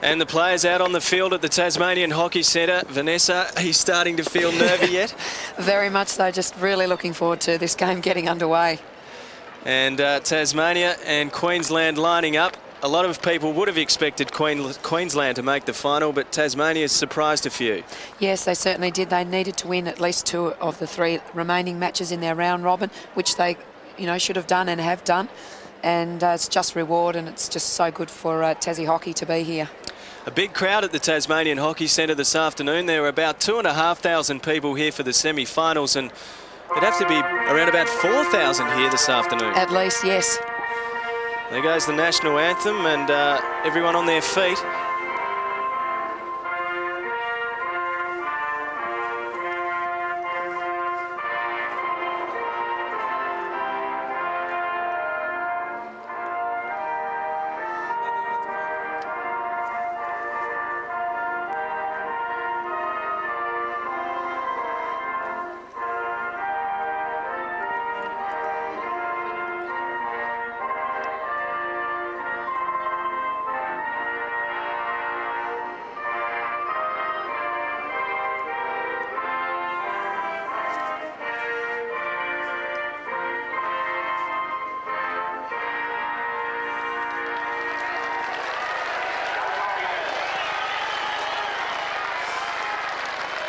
And the players out on the field at the Tasmanian Hockey Centre. Vanessa, are you starting to feel nervy yet? Very much so, just really looking forward to this game getting underway. And Tasmania and Queensland lining up. A lot of people would have expected Queensland to make the final, but Tasmania's surprised a few. Yes, they certainly did. They needed to win at least 2 of the 3 remaining matches in their round robin, which they, should have done and have done. And it's just reward, and it's just so good for Tassie hockey to be here. A big crowd at the Tasmanian Hockey Centre this afternoon. There were about 2,500 people here for the semi-finals, and there'd have to be around about 4,000 here this afternoon. At least, yes. There goes the national anthem, and everyone on their feet.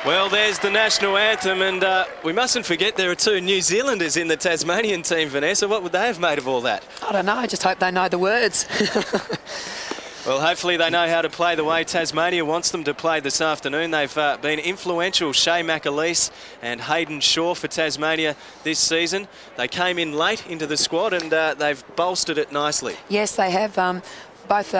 Well, there's the national anthem, and we mustn't forget there are 2 New Zealanders in the Tasmanian team, Vanessa. What would they have made of all that? I don't know, I just hope they know the words. Well, hopefully they know how to play the way Tasmania wants them to play this afternoon. They've been influential, Shea McAleese and Hayden Shaw for Tasmania this season. They came in late into the squad, and they've bolstered it nicely. Yes, they have. Both,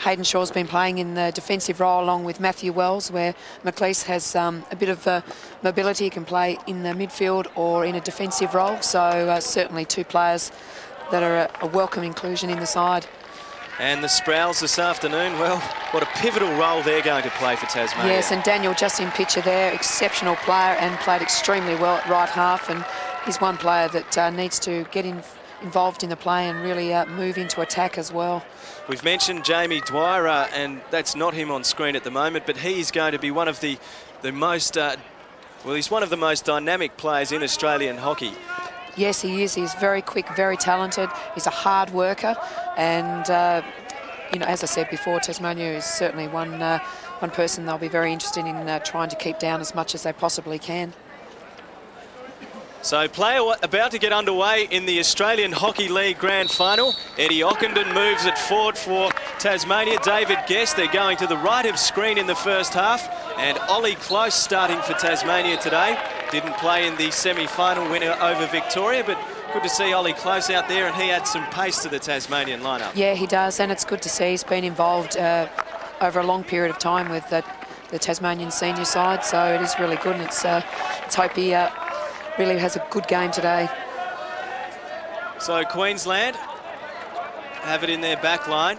Hayden Shaw's been playing in the defensive role along with Matthew Wells, where McLeese has a bit of mobility. He can play in the midfield or in a defensive role. So certainly 2 players that are a welcome inclusion in the side. And the Sproul's this afternoon, well, what a pivotal role they're going to play for Tasmania. Yes, and Daniel just in picture there, exceptional player and played extremely well at right half. And he's one player that needs to get involved in the play and really move into attack as well. We've mentioned Jamie Dwyer, and that's not him on screen at the moment, but he's going to be one of the most, he's one of the most dynamic players in Australian hockey. Yes, he is. He's very quick, very talented. He's a hard worker, and as I said before, Tasmania is certainly one person they'll be very interested in trying to keep down as much as they possibly can. So play about to get underway in the Australian Hockey League Grand Final. Eddie Ockenden moves it forward for Tasmania. David Guest, they're going to the right of screen in the first half. And Ollie Close starting for Tasmania today. Didn't play in the semi-final winner over Victoria, but good to see Ollie Close out there, and he adds some pace to the Tasmanian lineup. Yeah, he does, and it's good to see he's been involved over a long period of time with the Tasmanian senior side, so it is really good, and let's hope he really has a good game today. So Queensland have it in their back line.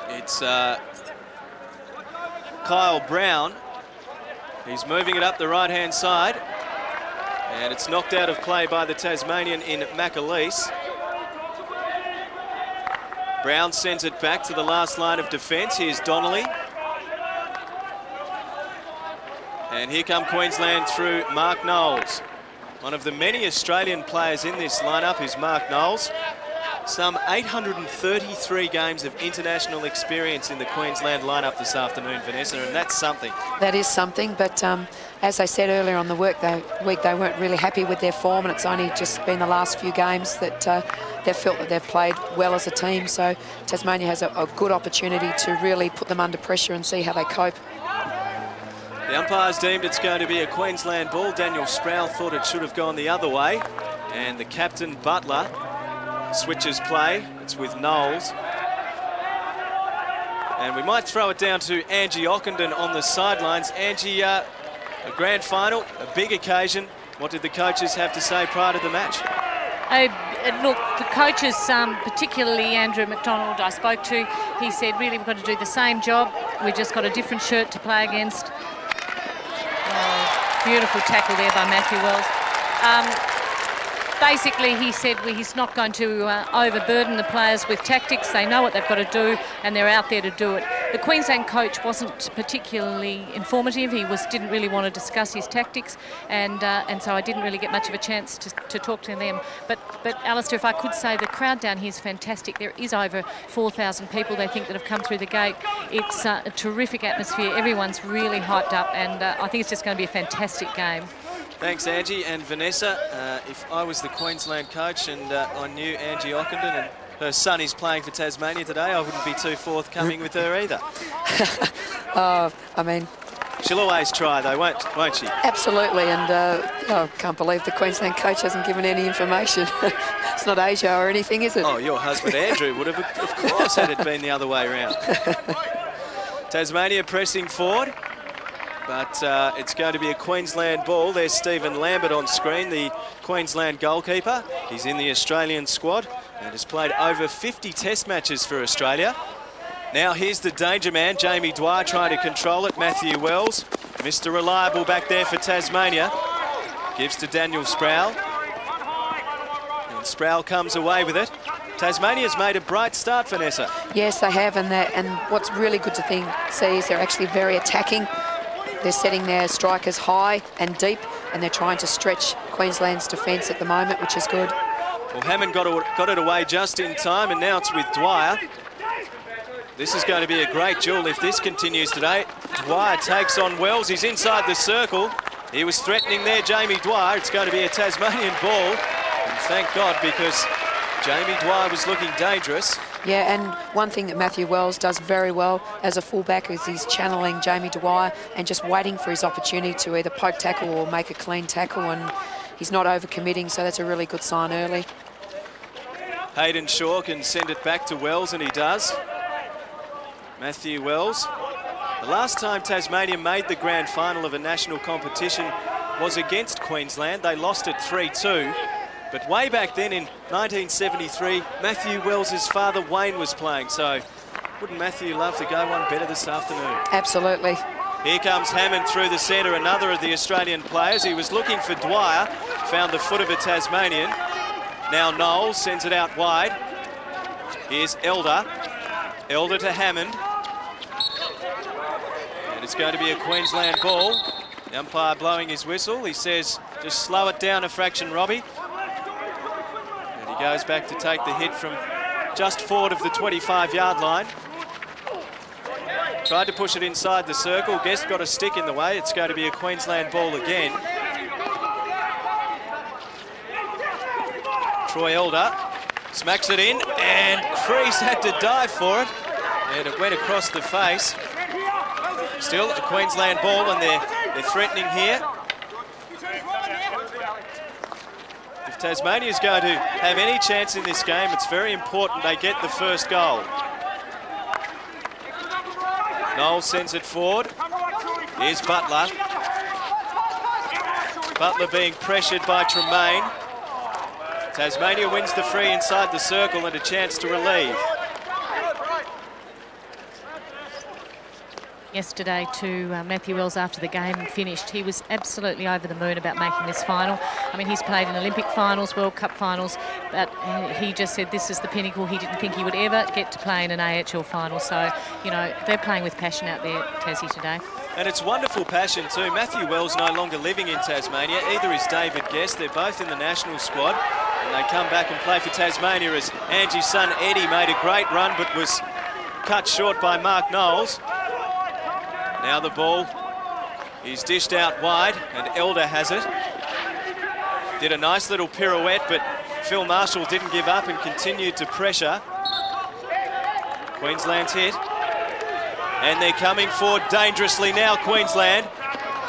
It's Kyle Brown. He's moving it up the right-hand side. And it's knocked out of play by the Tasmanian in McAleese. Brown sends it back to the last line of defence. Here's Donnelly. And here come Queensland through Mark Knowles. One of the many Australian players in this lineup is Mark Knowles. Some 833 games of international experience in the Queensland lineup this afternoon, Vanessa, and that's something. That is something, but as I said earlier on the week, they weren't really happy with their form, and it's only just been the last few games that they've felt that they've played well as a team. So Tasmania has a good opportunity to really put them under pressure and see how they cope. The umpires deemed it's going to be a Queensland ball. Daniel Sproul thought it should have gone the other way. And the captain, Butler, switches play. It's with Knowles. And we might throw it down to Angie Ockenden on the sidelines. Angie, a grand final, a big occasion. What did the coaches have to say prior to the match? Look, the coaches, particularly Andrew McDonald I spoke to, he said, really, we've got to do the same job. We've just got a different shirt to play against. Beautiful tackle there by Matthew Wells. Basically, he said he's not going to overburden the players with tactics. They know what they've got to do, and they're out there to do it. the Queensland coach wasn't particularly informative. He didn't really want to discuss his tactics, and so I didn't really get much of a chance to talk to them. But Alistair, if I could say, the crowd down here is fantastic. There is over 4,000 people, they think, that have come through the gate. It's a terrific atmosphere. Everyone's really hyped up, and I think it's just going to be a fantastic game. Thanks, Angie and Vanessa. If I was the Queensland coach and I knew Angie Ockenden and her son is playing for Tasmania today, I wouldn't be too forthcoming with her either. I mean, she'll always try, though, won't she? Absolutely, and I can't believe the Queensland coach hasn't given any information. It's not Asia or anything, is it? Oh, your husband Andrew would have, of course, had it been the other way around. Tasmania pressing forward, but it's going to be a Queensland ball. There's Stephen Lambert on screen, the Queensland goalkeeper. He's in the Australian squad and has played over 50 test matches for Australia. Now here's the danger man, Jamie Dwyer, trying to control it. Matthew Wells, Mr. Reliable back there for Tasmania. Gives to Daniel Sproul. And Sproul comes away with it. Tasmania's made a bright start, Vanessa. Yes, they have, and what's really good to see is they're actually very attacking. They're setting their strikers high and deep, and they're trying to stretch Queensland's defence at the moment, which is good. Well, Hammond got it away just in time, and now it's with Dwyer. This is going to be a great duel if this continues today. Dwyer takes on Wells. He's inside the circle. He was threatening there, Jamie Dwyer. It's going to be a Tasmanian ball. And thank God, because Jamie Dwyer was looking dangerous. Yeah, and one thing that Matthew Wells does very well as a fullback is he's channeling Jamie Dwyer and just waiting for his opportunity to either poke tackle or make a clean tackle, and he's not overcommitting, so that's a really good sign early. Hayden Shaw can send it back to Wells, and he does. Matthew Wells. The last time Tasmania made the grand final of a national competition was against Queensland. They lost it 3-2. But way back then in 1973, Matthew Wells' father Wayne was playing. So wouldn't Matthew love to go one better this afternoon? Absolutely. Here comes Hammond through the centre, another of the Australian players. He was looking for Dwyer, found the foot of a Tasmanian. Now Knowles sends it out wide. Here's Elder. Elder to Hammond. And it's going to be a Queensland ball. The umpire blowing his whistle. He says, just slow it down a fraction, Robbie. And he goes back to take the hit from just forward of the 25-yard line. Tried to push it inside the circle. Guest got a stick in the way. It's going to be a Queensland ball again. Troy Elder smacks it in, and Crease had to dive for it, and it went across the face. Still a Queensland ball, and they're threatening here. If Tasmania is going to have any chance in this game, it's very important they get the first goal. Knowles sends it forward. Here's Butler. Butler being pressured by Tremaine. Tasmania wins the free inside the circle and a chance to relieve. Yesterday to Matthew Wells after the game finished, he was absolutely over the moon about making this final. I mean, he's played in Olympic finals, World Cup finals, but he just said this is the pinnacle. He didn't think he would ever get to play in an AHL final. So, you know, they're playing with passion out there, Tassie, today. And it's wonderful passion too. Matthew Wells no longer living in Tasmania. Either is David Guest. They're both in the national squad. And they come back and play for Tasmania as Angie's son Eddie made a great run but was cut short by Mark Knowles. Now the ball is dished out wide and Elder has it. Did a nice little pirouette, but Phil Marshall didn't give up and continued to pressure. Queensland's hit. And they're coming forward dangerously now, Queensland.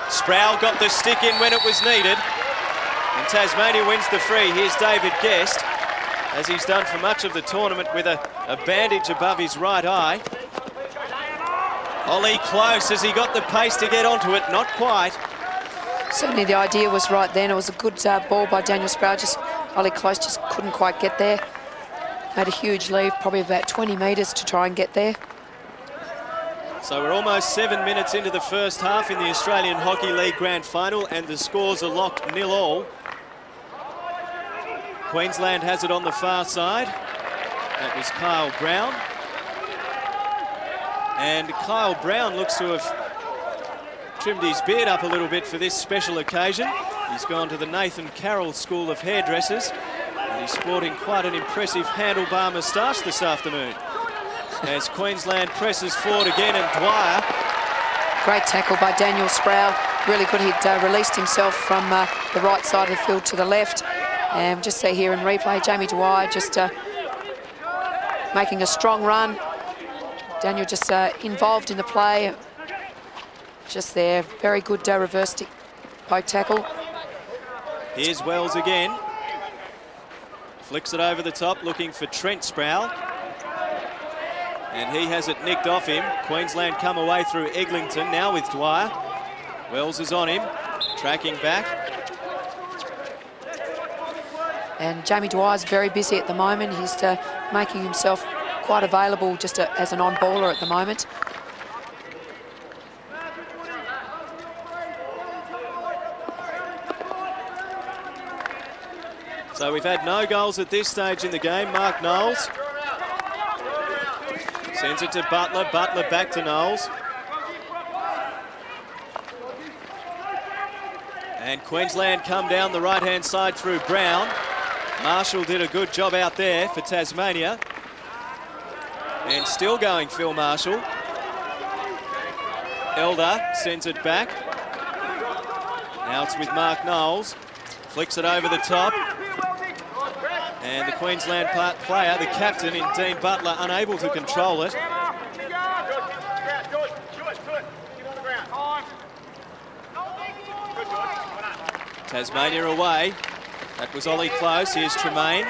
Sproul got the stick in when it was needed. And Tasmania wins the free. Here's David Guest, as he's done for much of the tournament, with a bandage above his right eye. Ollie close as he got the pace to get onto it, not quite. Certainly the idea was right then. It was a good ball by Daniel Sproul. Just Ollie Close just couldn't quite get there. Made a huge leave, probably about 20 metres to try and get there. So we're almost 7 minutes into the first half in the Australian Hockey League Grand Final, and the scores are locked 0-0. Queensland has it on the far side. That was Kyle Brown. And Kyle Brown looks to have trimmed his beard up a little bit for this special occasion. He's gone to the Nathan Carroll School of Hairdressers, and he's sporting quite an impressive handlebar moustache this afternoon. As Queensland presses forward again, and Dwyer. Great tackle by Daniel Sproul. Really good. He'd released himself from the right side of the field to the left. And just see here in replay, Jamie Dwyer just making a strong run. Daniel just involved in the play. Just there, very good reverse poke tackle. Here's Wells again. Flicks it over the top, looking for Trent Sproul. And he has it nicked off him. Queensland come away through Eglinton, now with Dwyer. Wells is on him, tracking back. And Jamie Dwyer's very busy at the moment. He's making himself quite available just as an on-baller at the moment. So we've had no goals at this stage in the game. Mark Knowles sends it to Butler. Butler back to Knowles. And Queensland come down the right-hand side through Brown. Marshall did a good job out there for Tasmania. And still going Phil Marshall. Elder sends it back. Now it's with Mark Knowles. Flicks it over the top. And the Queensland player, the captain in Dean Butler, unable to control it. Tasmania away. That was Ollie Close. Here's Tremaine.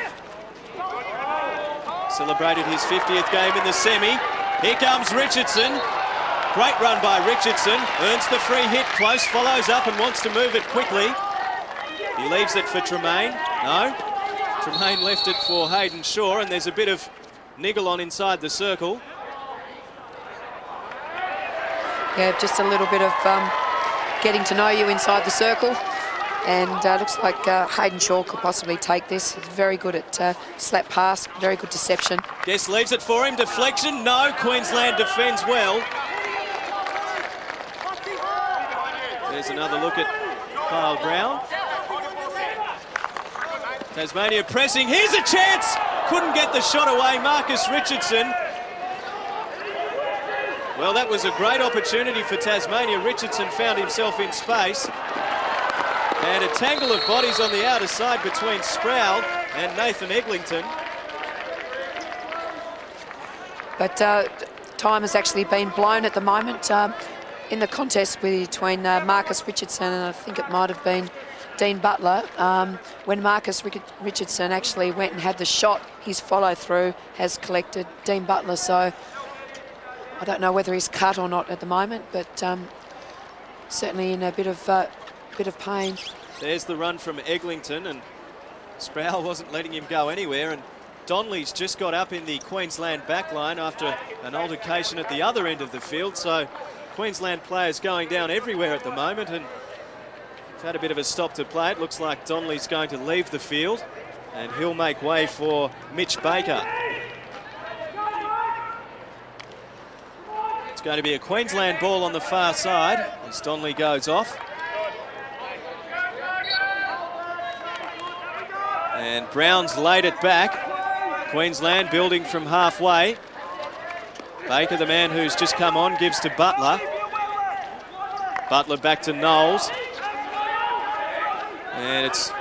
Celebrated his 50th game in the semi. Here comes Richardson. Great run by Richardson. Earns the free hit. Close follows up and wants to move it quickly. He leaves it for Tremaine. No. Tremaine left it for Hayden Shaw, and there's a bit of niggle on inside the circle. Yeah, just a little bit of getting to know you inside the circle. And looks like Hayden Shaw could possibly take this. He's very good at slap pass, very good deception. Guest leaves it for him. Deflection. No, Queensland defends well. There's another look at Kyle Brown. Tasmania pressing. Here's a chance. Couldn't get the shot away. Marcus Richardson. Well, that was a great opportunity for Tasmania. Richardson found himself in space. And a tangle of bodies on the outer side between Sproul and Nathan Eglinton. But time has actually been blown at the moment in the contest between Marcus Richardson and I think it might have been Dean Butler. When Marcus Richardson actually went and had the shot, his follow-through has collected Dean Butler. So I don't know whether he's cut or not at the moment, but certainly in a bit of pain. There's the run from Eglinton, and Sproul wasn't letting him go anywhere, and Donnelly's just got up in the Queensland backline after an altercation at the other end of the field. So Queensland players going down everywhere at the moment, and we've had a bit of a stop to play. It looks like Donnelly's going to leave the field, and he'll make way for Mitch Baker. It's going to be a Queensland ball on the far side as Donnelly goes off. And Brown's laid it back. Queensland building from halfway. Baker, the man who's just come on, gives to Butler. Butler back to Knowles. And it's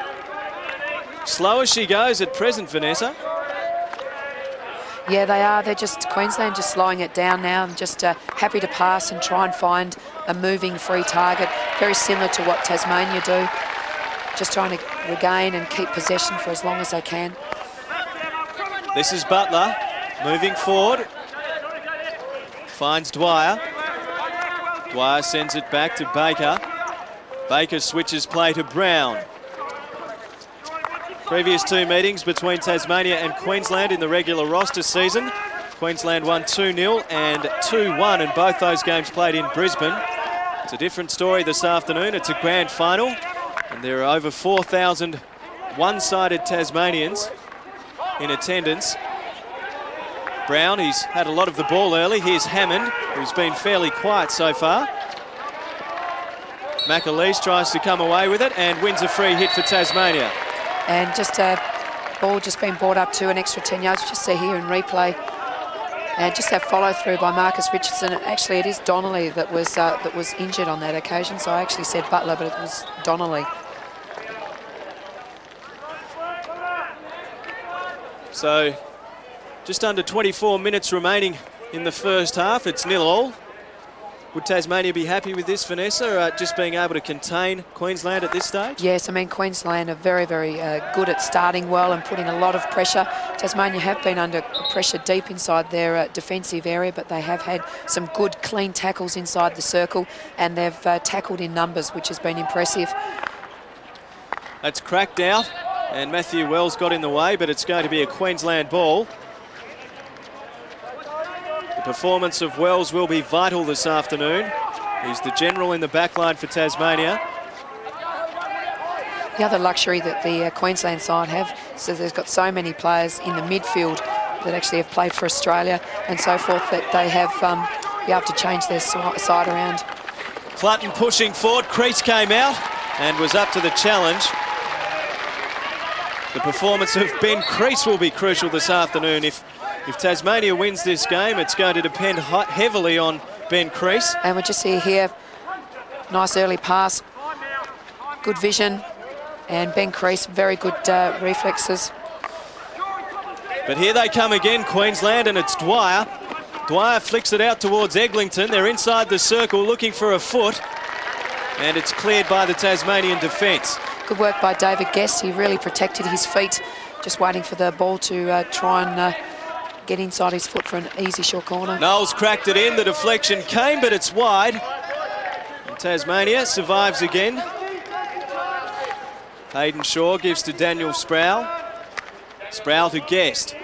slow as she goes at present, Vanessa. Yeah, they are. They're just, Queensland just slowing it down now and just happy to pass and try and find a moving free target. Very similar to what Tasmania do. Just trying to regain and keep possession for as long as they can. This is Butler moving forward. Finds Dwyer. Dwyer sends it back to Baker. Baker switches play to Brown. Previous two meetings between Tasmania and Queensland in the regular roster season. Queensland won 2-0 and 2-1, and both those games played in Brisbane. It's a different story this afternoon. It's a grand final, and there are over 4,000 one-sided Tasmanians in attendance. Brown, he's had a lot of the ball early. Here's Hammond, who's been fairly quiet so far. McAleese tries to come away with it and wins a free hit for Tasmania. And just a ball just been brought up to an extra 10 yards. Just see here in replay. And just that follow through by Marcus Richardson. Actually, it is Donnelly that was injured on that occasion. So I actually said Butler, but it was Donnelly. So just under 24 minutes remaining in the first half. It's 0-0. Would Tasmania be happy with this, Vanessa, just being able to contain Queensland at this stage? Yes, I mean, Queensland are very, very good at starting well and putting a lot of pressure. Tasmania have been under pressure deep inside their defensive area, but they have had some good, clean tackles inside the circle, and they've tackled in numbers, which has been impressive. That's cracked out, and Matthew Wells got in the way, but it's going to be a Queensland ball. The performance of Wells will be vital this afternoon. He's the general in the backline for Tasmania. The other luxury that the Queensland side have is that they've got so many players in the midfield that actually have played for Australia and so forth, that they have be able to change their side around. Clutton pushing forward. Crease came out and was up to the challenge. The performance of Ben Crease will be crucial this afternoon. If Tasmania wins this game, it's going to depend heavily on Ben Crease. And we just see here, nice early pass, good vision, and Ben Crease, very good reflexes. But here they come again, Queensland, and it's Dwyer. Dwyer flicks it out towards Eglinton. They're inside the circle looking for a foot, and it's cleared by the Tasmanian defence. Good work by David Guest. He really protected his feet, just waiting for the ball to try and get inside his foot for an easy short corner. Knowles cracked it in. The deflection came, but it's wide. And Tasmania survives again. Hayden Shaw gives to Daniel Sproul. Sproul to Guest.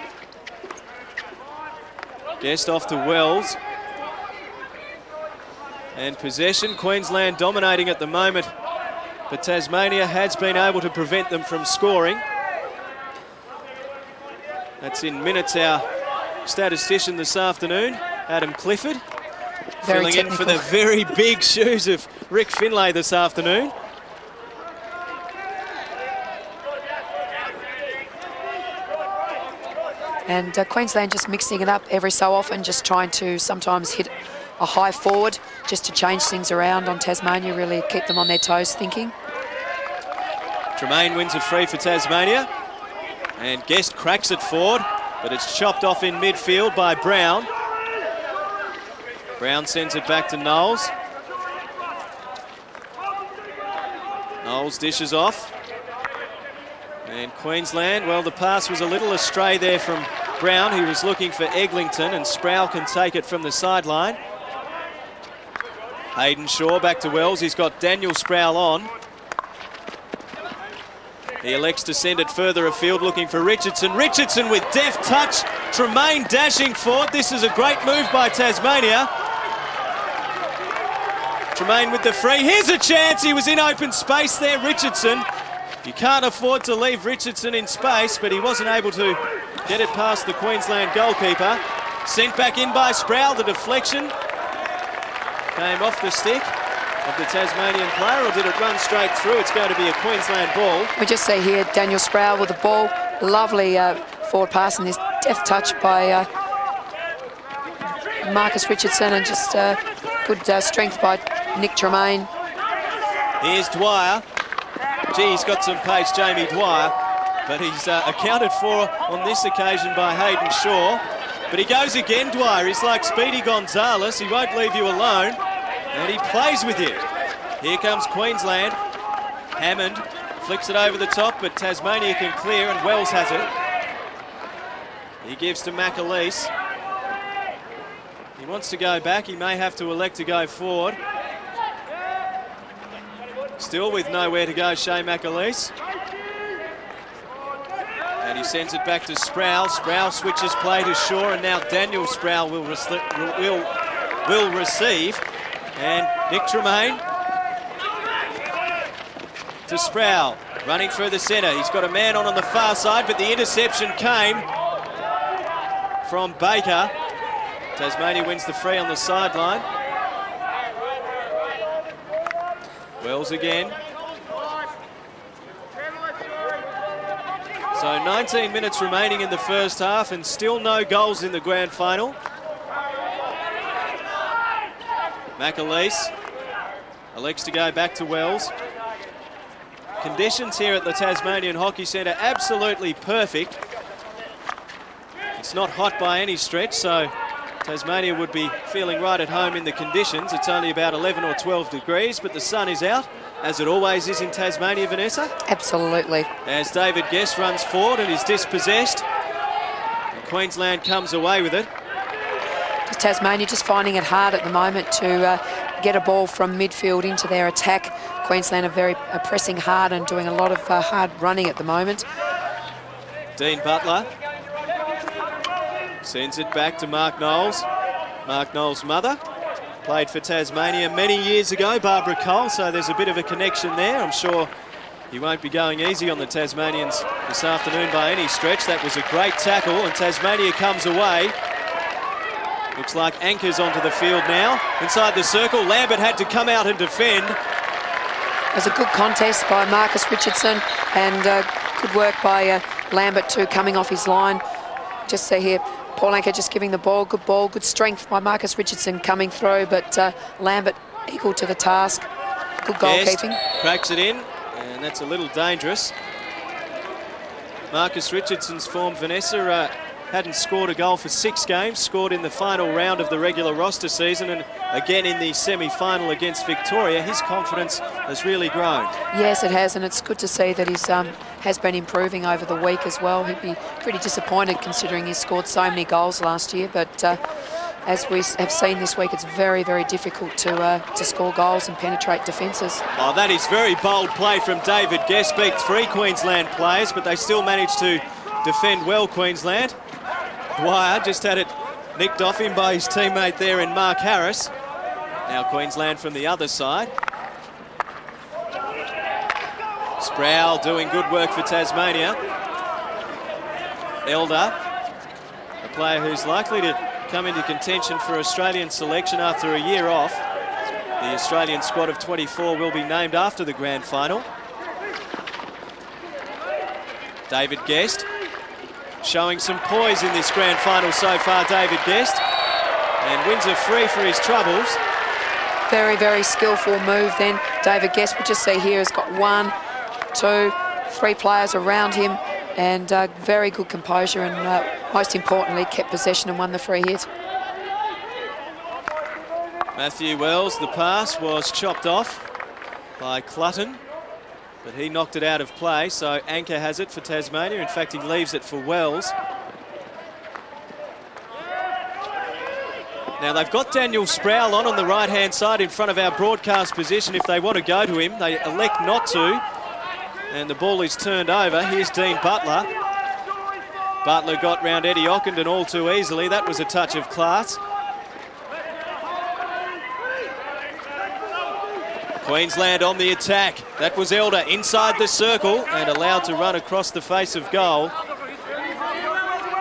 Guest off to Wells. And possession, Queensland dominating at the moment, but Tasmania has been able to prevent them from scoring. That's in minutes our statistician this afternoon, Adam Clifford, filling in for the very big shoes of Rick Finlay this afternoon. And Queensland just mixing it up every so often, just trying to sometimes hit a high forward just to change things around on Tasmania, really keep them on their toes thinking. Tremaine wins a free for Tasmania, and Guest cracks it forward, but it's chopped off in midfield by Brown. Brown sends it back to Knowles. Knowles dishes off. And Queensland, well, the pass was a little astray there from Brown. He was looking for Eglinton, and Sproul can take it from the sideline. Hayden Shaw back to Wells. He's got Daniel Sproul on. He elects to send it further afield, looking for Richardson. Richardson with deft touch. Tremaine dashing forward. This is a great move by Tasmania. Tremaine with the free. Here's a chance. He was in open space there, Richardson. You can't afford to leave Richardson in space, but he wasn't able to get it past the Queensland goalkeeper. Sent back in by Sproul. The deflection came off the stick of the Tasmanian player, or did it run straight through? It's going to be a Queensland ball. We just see here Daniel Sproul with the ball. Lovely forward pass, and this deft touch by Marcus Richardson, and just good strength by Nick Tremaine. Here's Dwyer. Gee, he's got some pace, Jamie Dwyer, but he's accounted for on this occasion by Hayden Shaw. But he goes again, Dwyer. He's like Speedy Gonzalez. He won't leave you alone, and he plays with you. Here comes Queensland. Hammond flicks it over the top, but Tasmania can clear, and Wells has it. He gives to McAleese. He wants to go back. He may have to elect to go forward. Still with nowhere to go, Shea McAleese. And he sends it back to Sproul. Sproul switches play to Shaw, and now Daniel Sproul will receive. And Nick Tremaine to Sproul, running through the centre. He's got a man on the far side, but the interception came from Baker. Tasmania wins the free on the sideline. Wells again. So 19 minutes remaining in the first half and still no goals in the grand final. McAleese elects to go back to Wells. Conditions here at the Tasmanian Hockey Centre absolutely perfect. It's not hot by any stretch, so Tasmania would be feeling right at home in the conditions. It's only about 11 or 12 degrees, but the sun is out, as it always is in Tasmania, Vanessa. Absolutely. As David Guest runs forward and is dispossessed, and Queensland comes away with it. Tasmania just finding it hard at the moment to get a ball from midfield into their attack. Queensland are pressing hard and doing a lot of hard running at the moment. Dean Butler sends it back to Mark Knowles. Mark Knowles' mother played for Tasmania many years ago, Barbara Cole, so there's a bit of a connection there. I'm sure he won't be going easy on the Tasmanians this afternoon by any stretch. That was a great tackle, and Tasmania comes away. Looks like anchors onto the field now. Inside the circle, Lambert had to come out and defend. It was a good contest by Marcus Richardson, and good work by Lambert too, coming off his line. Just see here, Paul Anker just giving the ball, good strength by Marcus Richardson coming through, but Lambert equal to the task. Good goalkeeping. Cracks it in, and that's a little dangerous. Marcus Richardson's form, Vanessa, hadn't scored a goal for 6 games, scored in the final round of the regular roster season and again in the semi-final against Victoria. His confidence has really grown. Yes, it has, and it's good to see that he's has been improving over the week as well. He'd be pretty disappointed considering he scored so many goals last year, but as we have seen this week, it's very, very difficult to score goals and penetrate defences. Oh, that is very bold play from David Guest. Beat 3 Queensland players, but they still managed to defend well, Queensland. Dwyer just had it nicked off him by his teammate there in Mark Harris. Now Queensland from the other side. Sproul doing good work for Tasmania. Elder, a player who's likely to come into contention for Australian selection after a year off. The Australian squad of 24 will be named after the grand final. David Guest showing some poise in this grand final so far, David Guest, and wins a free for his troubles. Very, very skillful move then. David Guest, we just see here, has got 1, 2, 3 players around him, and very good composure, and most importantly, kept possession and won the free hit. Matthew Wells, the pass was chopped off by Clutton, but he knocked it out of play, so Anker has it for Tasmania. In fact, he leaves it for Wells. Now, they've got Daniel Sproul on the right-hand side in front of our broadcast position. If they want to go to him, they elect not to, and the ball is turned over. Here's Dean Butler. Butler got round Eddie Ockenden all too easily. That was a touch of class. Queensland on the attack. That was Elder inside the circle and allowed to run across the face of goal.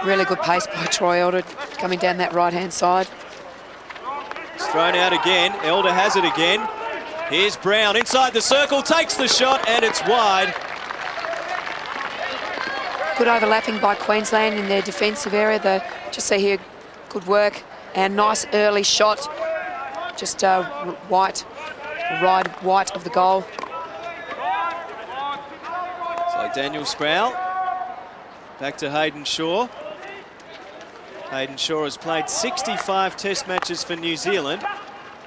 Really good pace by Troy Elder coming down that right-hand side. It's thrown out again. Elder has it again. Here's Brown inside the circle, takes the shot, and it's wide. Good overlapping by Queensland in their defensive area. Just see here, good work and nice early shot. Just wide of the goal. So Daniel Sproul back to Hayden Shaw. Hayden Shaw has played 65 test matches for New Zealand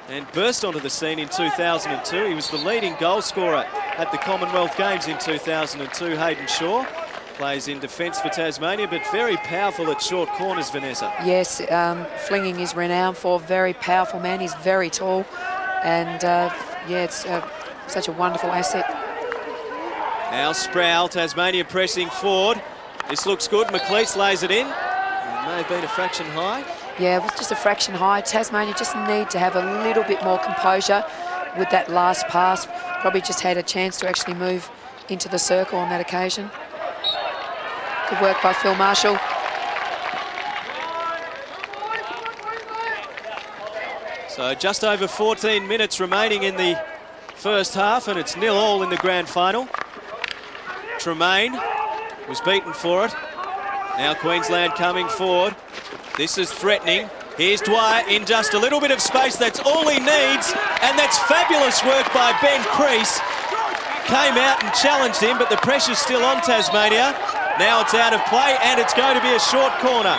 and burst onto the scene in 2002. He was the leading goal scorer at the Commonwealth Games in 2002, Hayden Shaw. Plays in defence for Tasmania, but very powerful at short corners, Vanessa. Yes, flinging is renowned for. Very powerful man. He's very tall. And, yeah, it's such a wonderful asset. Now Sproul, Tasmania pressing forward. This looks good. McLeish lays it in. It may have been a fraction high. Yeah, it was just a fraction high. Tasmania just need to have a little bit more composure with that last pass. Probably just had a chance to actually move into the circle on that occasion. Good work by Phil Marshall. So just over 14 minutes remaining in the first half, and it's 0-0 in the grand final. Tremaine was beaten for it. Now Queensland coming forward. This is threatening. Here's Dwyer in just a little bit of space. That's all he needs, and that's fabulous work by Ben Crease. Came out and challenged him, but the pressure's still on Tasmania. Now it's out of play, and it's going to be a short corner.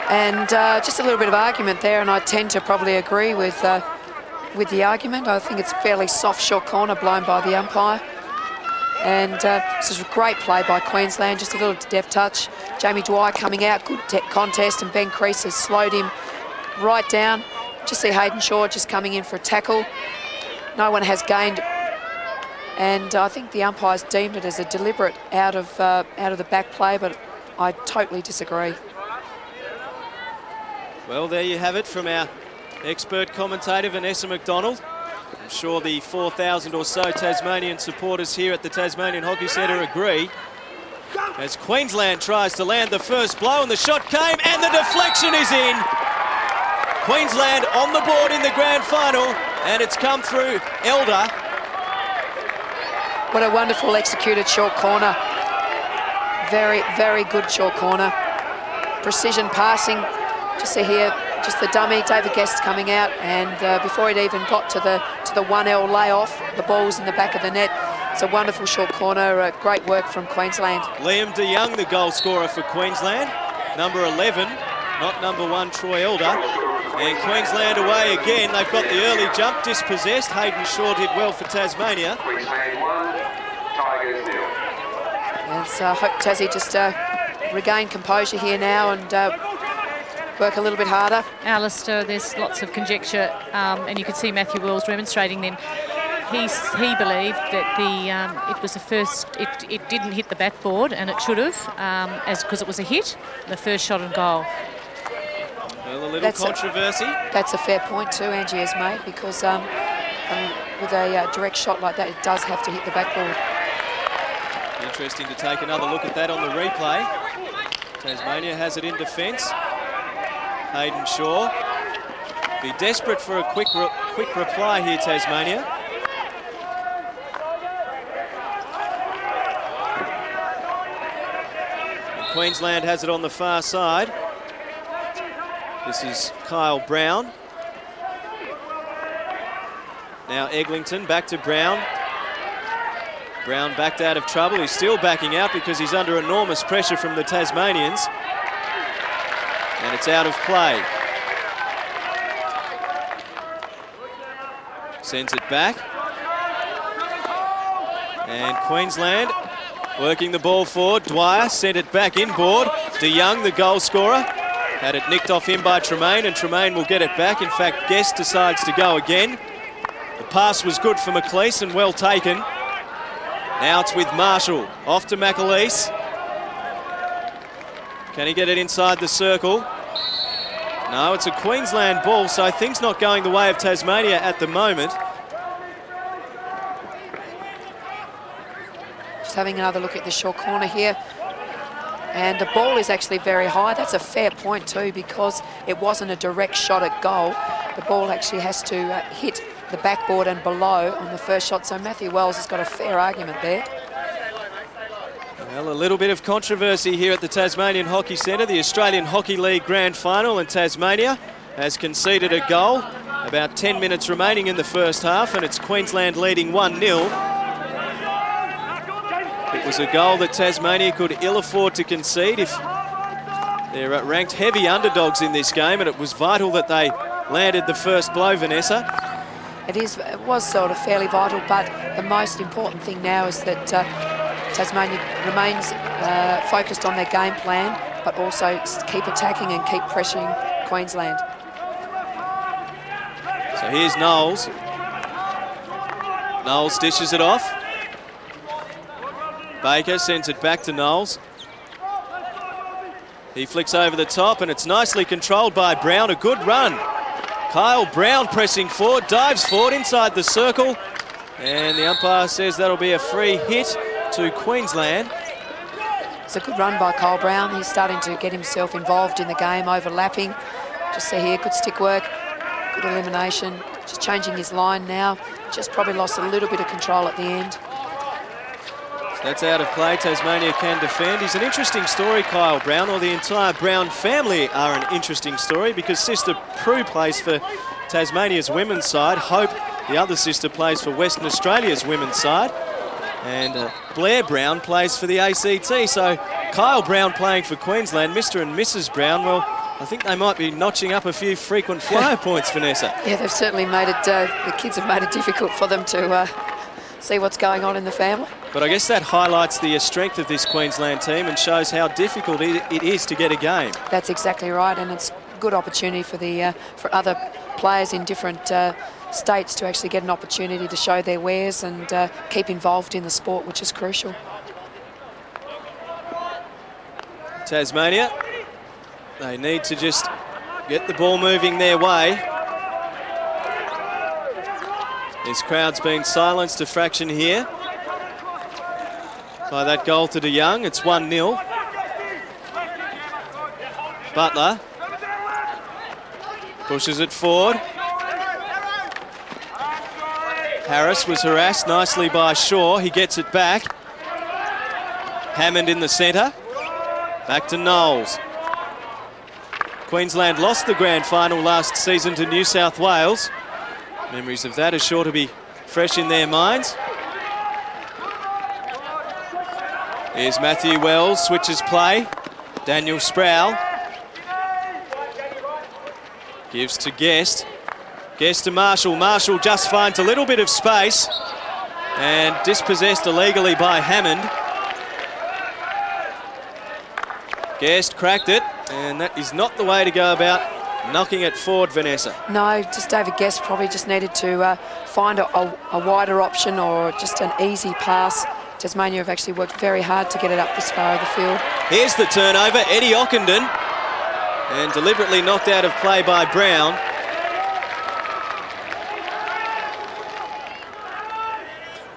And just a little bit of argument there, and I tend to probably agree with the argument. I think it's a fairly soft short corner blown by the umpire. And this is a great play by Queensland, just a little deft touch. Jamie Dwyer coming out, good contest, and Ben Crease has slowed him right down. Just see Hayden Shaw just coming in for a tackle. No one has gained, and I think the umpires deemed it as a deliberate out of the back play, but I totally disagree. Well, there you have it from our expert commentator, Vanessa McDonald. I'm sure the 4,000 or so Tasmanian supporters here at the Tasmanian Hockey Centre agree. As Queensland tries to land the first blow, and the shot came, and the deflection is in. Queensland on the board in the grand final, and it's come through Elder. What a wonderful executed short corner. Very, very good short corner. Precision passing. Just see here, just the dummy, David Guest coming out, and before it even got to the 1L layoff, the ball's in the back of the net. It's a wonderful short corner, great work from Queensland. Liam de Young, the goal scorer for Queensland. Number 11, not number 1, Troy Elder. And Queensland away again. They've got the early jump dispossessed. Hayden Shaw did well for Tasmania. Queensland 1, Tigers 0. Let's hope Tassie just regain composure here now and work a little bit harder. Alistair, there's lots of conjecture, and you could see Matthew Wells demonstrating then. He believed that it was the first, it didn't hit the backboard, and it should have, because it was a hit, the first shot on goal. Well, a little controversy. That's a fair point too, Angie has made, because with a direct shot like that, it does have to hit the backboard. Interesting to take another look at that on the replay. Tasmania has it in defence. Hayden Shaw. Be desperate for a quick reply here, Tasmania. And Queensland has it on the far side. This is Kyle Brown. Now Eglinton back to Brown. Brown backed out of trouble. He's still backing out because he's under enormous pressure from the Tasmanians. And it's out of play. Sends it back. And Queensland working the ball forward. Dwyer sent it back inboard. De Young, the goal scorer, had it nicked off him by Tremaine, and Tremaine will get it back. In fact, Guest decides to go again. The pass was good for McLeese and well taken. Now it's with Marshall. Off to McAleese. Can he get it inside the circle? No, it's a Queensland ball, so things not going the way of Tasmania at the moment. Just having another look at the short corner here. And the ball is actually very high. That's a fair point too, because it wasn't a direct shot at goal. The ball actually has to hit the backboard and below on the first shot. So Matthew Wells has got a fair argument there. Well, a little bit of controversy here at the Tasmanian Hockey Centre, the Australian Hockey League Grand Final, and Tasmania has conceded a goal. About 10 minutes remaining in the first half, and it's Queensland leading 1-0. It was a goal that Tasmania could ill afford to concede if they're ranked heavy underdogs in this game, and it was vital that they landed the first blow, Vanessa. It was sort of fairly vital, but the most important thing now is that Tasmania remains focused on their game plan, but also keep attacking and keep pressuring Queensland. So here's Knowles. Knowles dishes it off. Baker sends it back to Knowles. He flicks over the top, and it's nicely controlled by Brown. A good run. Kyle Brown pressing forward, dives forward inside the circle, and the umpire says that'll be a free hit to Queensland. It's a good run by Kyle Brown. He's starting to get himself involved in the game, overlapping. Just see here, good stick work. Good elimination. Just changing his line now. Just probably lost a little bit of control at the end. That's out of play. Tasmania can defend. He's an interesting story, Kyle Brown, or the entire Brown family are an interesting story, because sister Prue plays for Tasmania's women's side. Hope, the other sister, plays for Western Australia's women's side. And Blair Brown plays for the ACT. So Kyle Brown playing for Queensland, Mr. and Mrs. Brown, well, I think they might be notching up a few frequent flyer points, Vanessa. Yeah, they've certainly made it, the kids have made it difficult for them to see what's going on in the family. But I guess that highlights the strength of this Queensland team and shows how difficult it is to get a game. That's exactly right, and it's a good opportunity for other players in different states to actually get an opportunity to show their wares and keep involved in the sport, which is crucial. Tasmania, they need to just get the ball moving their way. This crowd's been silenced a fraction here by that goal to De Young. It's 1-0. Butler pushes it forward. Harris was harassed nicely by Shaw. He gets it back. Hammond in the centre. Back to Knowles. Queensland lost the grand final last season to New South Wales. Memories of that are sure to be fresh in their minds. Here's Matthew Wells, switches play. Daniel Sproul. Gives to Guest. Guest to Marshall. Marshall just finds a little bit of space and dispossessed illegally by Hammond. Guest cracked it, and that is not the way to go about knocking it forward, Vanessa. No, just David Guest probably just needed to find a wider option or just an easy pass. Tasmania have actually worked very hard to get it up this far of the field. Here's the turnover, Eddie Ockenden, and deliberately knocked out of play by Brown.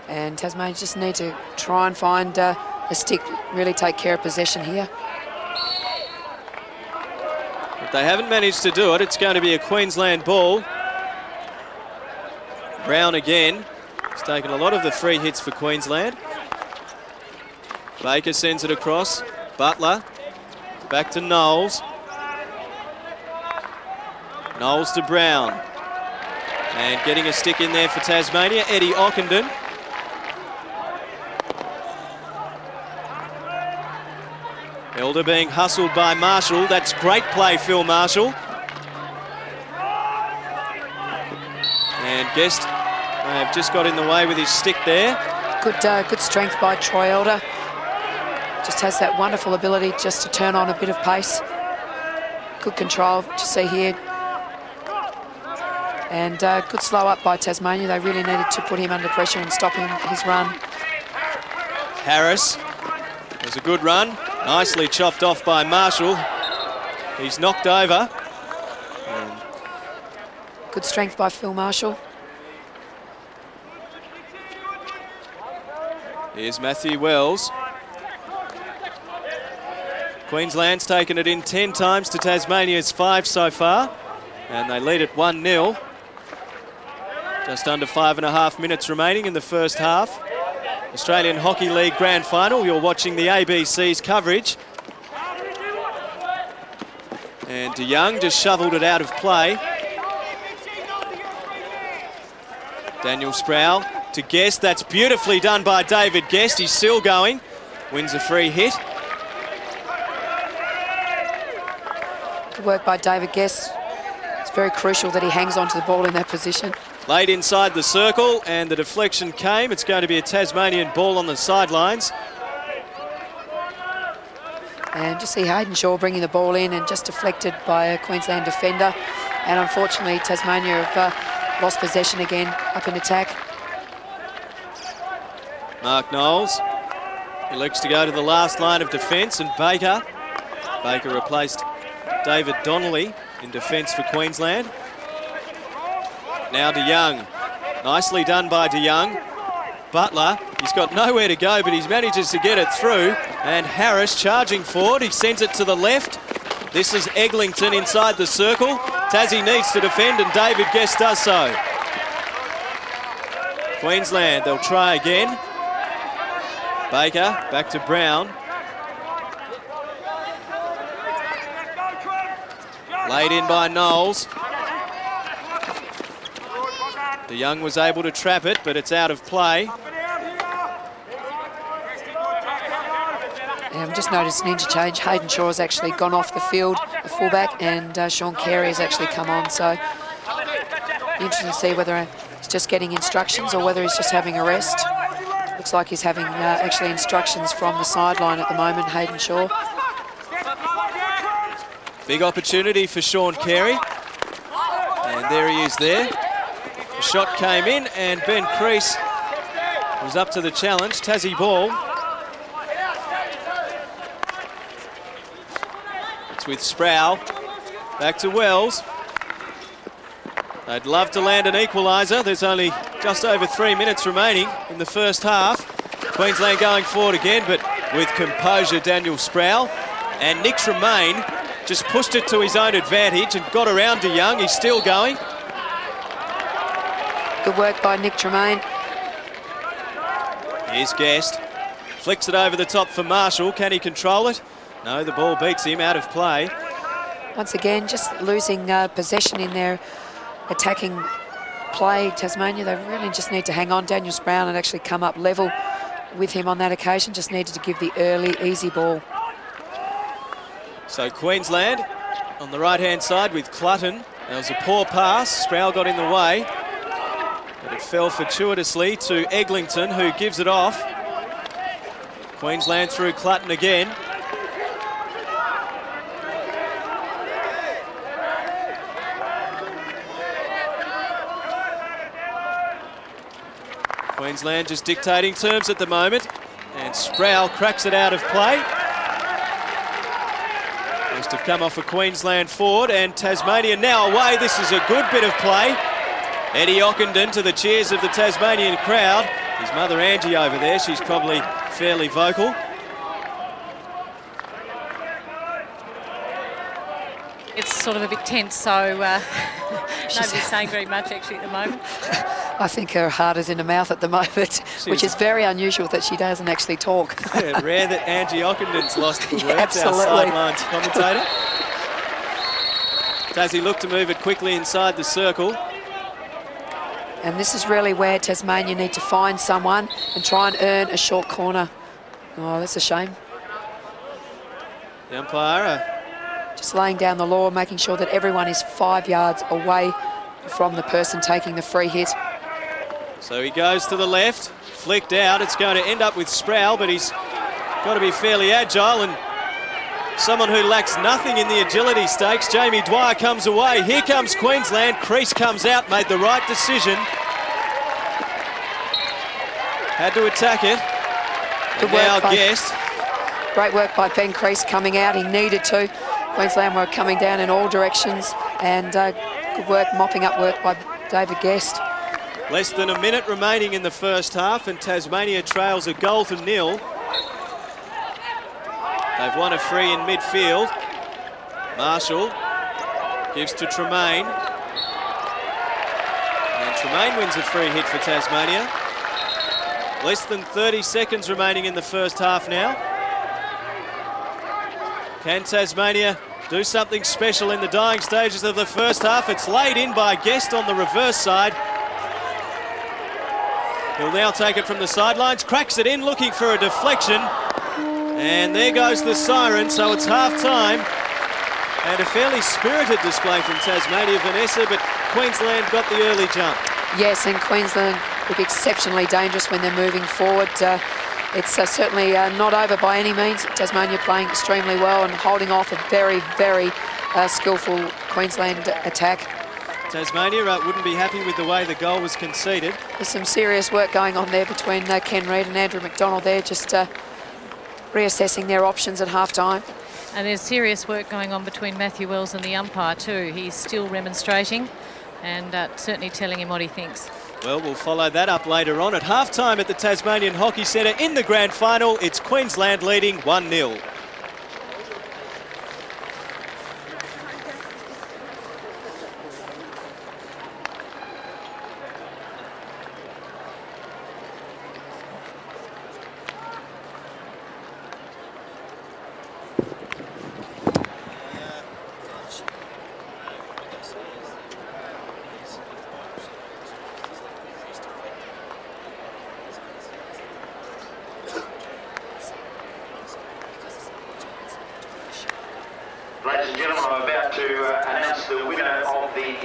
And Tasmania just need to try and find a stick, really take care of possession here. But they haven't managed to do it. It's going to be a Queensland ball. Brown again. He's taken a lot of the free hits for Queensland. Baker sends it across. Butler. Back to Knowles. Knowles to Brown. And getting a stick in there for Tasmania, Eddie Ockenden. Elder being hustled by Marshall. That's great play, Phil Marshall. And Guest may have just got in the way with his stick there. Good strength by Troy Elder. Just has that wonderful ability just to turn on a bit of pace. Good control to see here. And good slow up by Tasmania. They really needed to put him under pressure and stop his run. Harris. It was a good run. Nicely chopped off by Marshall. He's knocked over. And good strength by Phil Marshall. here's Matthew Wells. Queensland's taken it in 10 times to Tasmania's 5 so far. And they lead it 1-0. Just under 5.5 minutes remaining in the first half. Australian Hockey League Grand Final. You're watching the ABC's coverage. And De Young just shoveled it out of play. Daniel Sproul to Guest. That's beautifully done by David Guest. He's still going. Wins a free hit. Good work by David Guest. It's very crucial that he hangs on to the ball in that position. Laid inside the circle, and the deflection came. It's going to be a Tasmanian ball on the sidelines. And just see Hayden Shaw bringing the ball in and just deflected by a Queensland defender. And unfortunately, Tasmania have lost possession again up in attack. Mark Knowles elects to go to the last line of defence, and Baker replaced David Donnelly in defence for Queensland. Now De Young. Nicely done by De Young. Butler, he's got nowhere to go, but he manages to get it through. And Harris charging forward. He sends it to the left. This is Eglinton inside the circle. Tassie needs to defend, and David Guest does so. Queensland, they'll try again. Baker, back to Brown. Laid in by Knowles. De Young was able to trap it, but it's out of play. I've just noticed an interchange. Hayden Shaw has actually gone off the field, the fullback, and Sean Carey has actually come on. So interesting to see whether he's just getting instructions or whether he's just having a rest. Looks like he's having actually instructions from the sideline at the moment, Hayden Shaw. Big opportunity for Sean Carey. And there he is there. The shot came in, and Ben Crease was up to the challenge. Tassie ball. With Sproul, back to Wells. They'd love to land an equaliser. There's only just over 3 minutes remaining in the first half. Queensland going forward again, but with composure, Daniel Sproul. And Nick Tremaine just pushed it to his own advantage and got around De Young. He's still going. Good work by Nick Tremaine. Here's Guest. Flicks it over the top for Marshall. Can he control it? No, the ball beats him, out of play. Once again, just losing possession in their attacking play. Tasmania, they really just need to hang on. Daniel Brown had actually come up level with him on that occasion, just needed to give the early, easy ball. So Queensland on the right-hand side with Clutton. There was a poor pass. Sproul got in the way, but it fell fortuitously to Eglinton, who gives it off. Queensland through Clutton again. Queensland just dictating terms at the moment, and Sproul cracks it out of play. Must have come off a Queensland forward, and Tasmania now away. This is a good bit of play. Eddie Ockenden to the cheers of the Tasmanian crowd. His mother Angie over there, she's probably fairly vocal. It's sort of a bit tense, so nobody's saying very much actually at the moment. I think her heart is in her mouth at the moment, which is very unusual that she doesn't actually talk. Yeah, rare that Angie Ockenden's lost for words, absolutely. our sidelines commentator. Tassie looked to move it quickly inside the circle. And this is really where Tasmania need to find someone and try and earn a short corner. Oh, that's a shame. The umpire just laying down the law, making sure that everyone is 5 yards away from the person taking the free hit. So he goes to the left, flicked out. It's going to end up with Sproul, but he's got to be fairly agile, and someone who lacks nothing in the agility stakes. Jamie Dwyer comes away. Here comes Queensland. Crease comes out, made the right decision. Had to attack it. And now Guest. Great work by Ben Crease coming out. He needed to. Queensland were coming down in all directions, and good work, mopping up work by David Guest. Less than a minute remaining in the first half, and Tasmania trails 1-0. They've won a free in midfield. Marshall gives to Tremaine. And Tremaine wins a free hit for Tasmania. Less than 30 seconds remaining in the first half now. Can Tasmania do something special in the dying stages of the first half? It's laid in by Guest on the reverse side. He'll now take it from the sidelines, cracks it in, looking for a deflection. And there goes the siren, so it's half-time. And a fairly spirited display from Tasmania, Vanessa, but Queensland got the early jump. Yes, and Queensland look exceptionally dangerous when they're moving forward. It's certainly not over by any means. Tasmania playing extremely well and holding off a very, very skillful Queensland attack. Tasmania wouldn't be happy with the way the goal was conceded. There's some serious work going on there between Ken Reid and Andrew McDonald there, just reassessing their options at half-time. And there's serious work going on between Matthew Wells and the umpire too. He's still remonstrating and certainly telling him what he thinks. Well, we'll follow that up later on. At half-time at the Tasmanian Hockey Centre in the grand final, it's Queensland leading 1-0. to announce the winner of the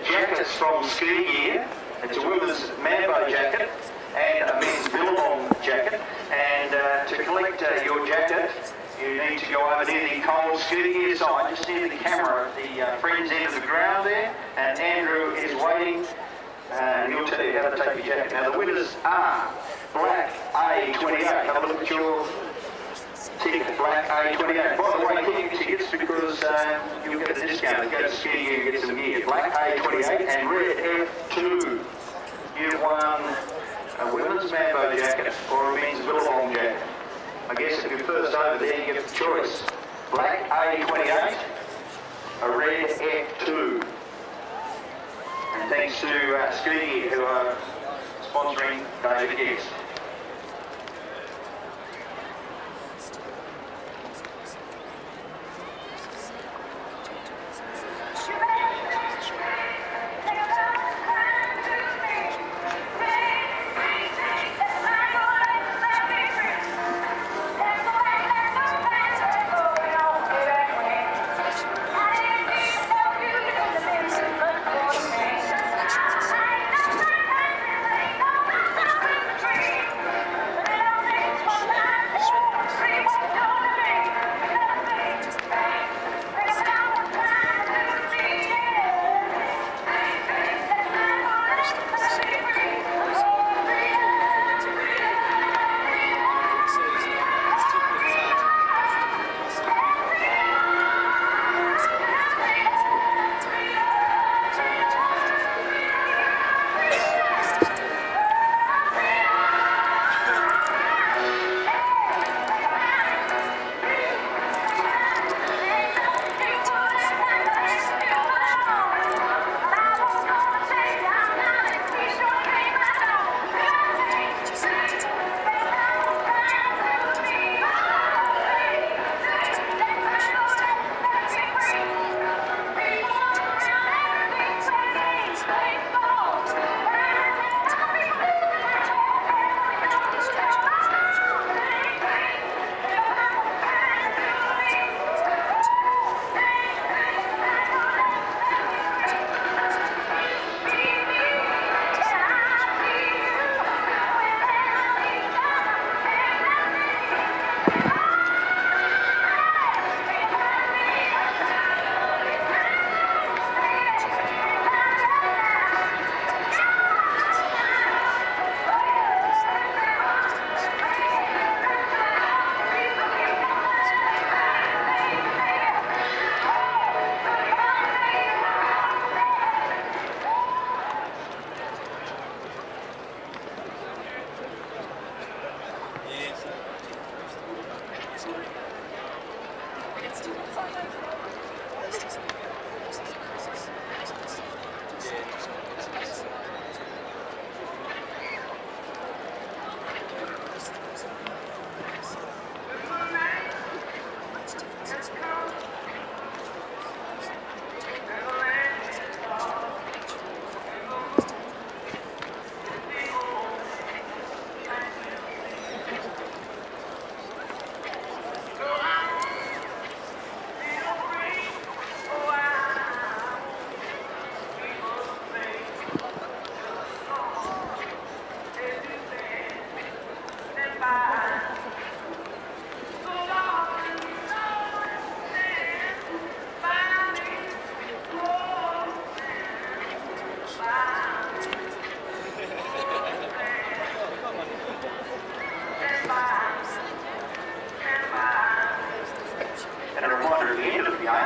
jackets from Ski Gear. It's a women's Mambo jacket and a men's Billabong jacket. And to collect your jacket, you need to go over near the Cole Ski Gear side, just near the camera at the Friends end of the ground there. And Andrew is waiting. He'll tell you how to take your jacket. Now the winners are Black A28. Have a look at your ticket, Black A28. By the way, get your tickets because you'll get a discount. Go to Ski Gear and get some gear. Black A28 and Red F2. You've won a women's Mambo jacket or a men's Billabong jacket. I guess if you're first over there, you get the choice. Black A28, a Red F2. And thanks to Ski Gear who are sponsoring David Guest.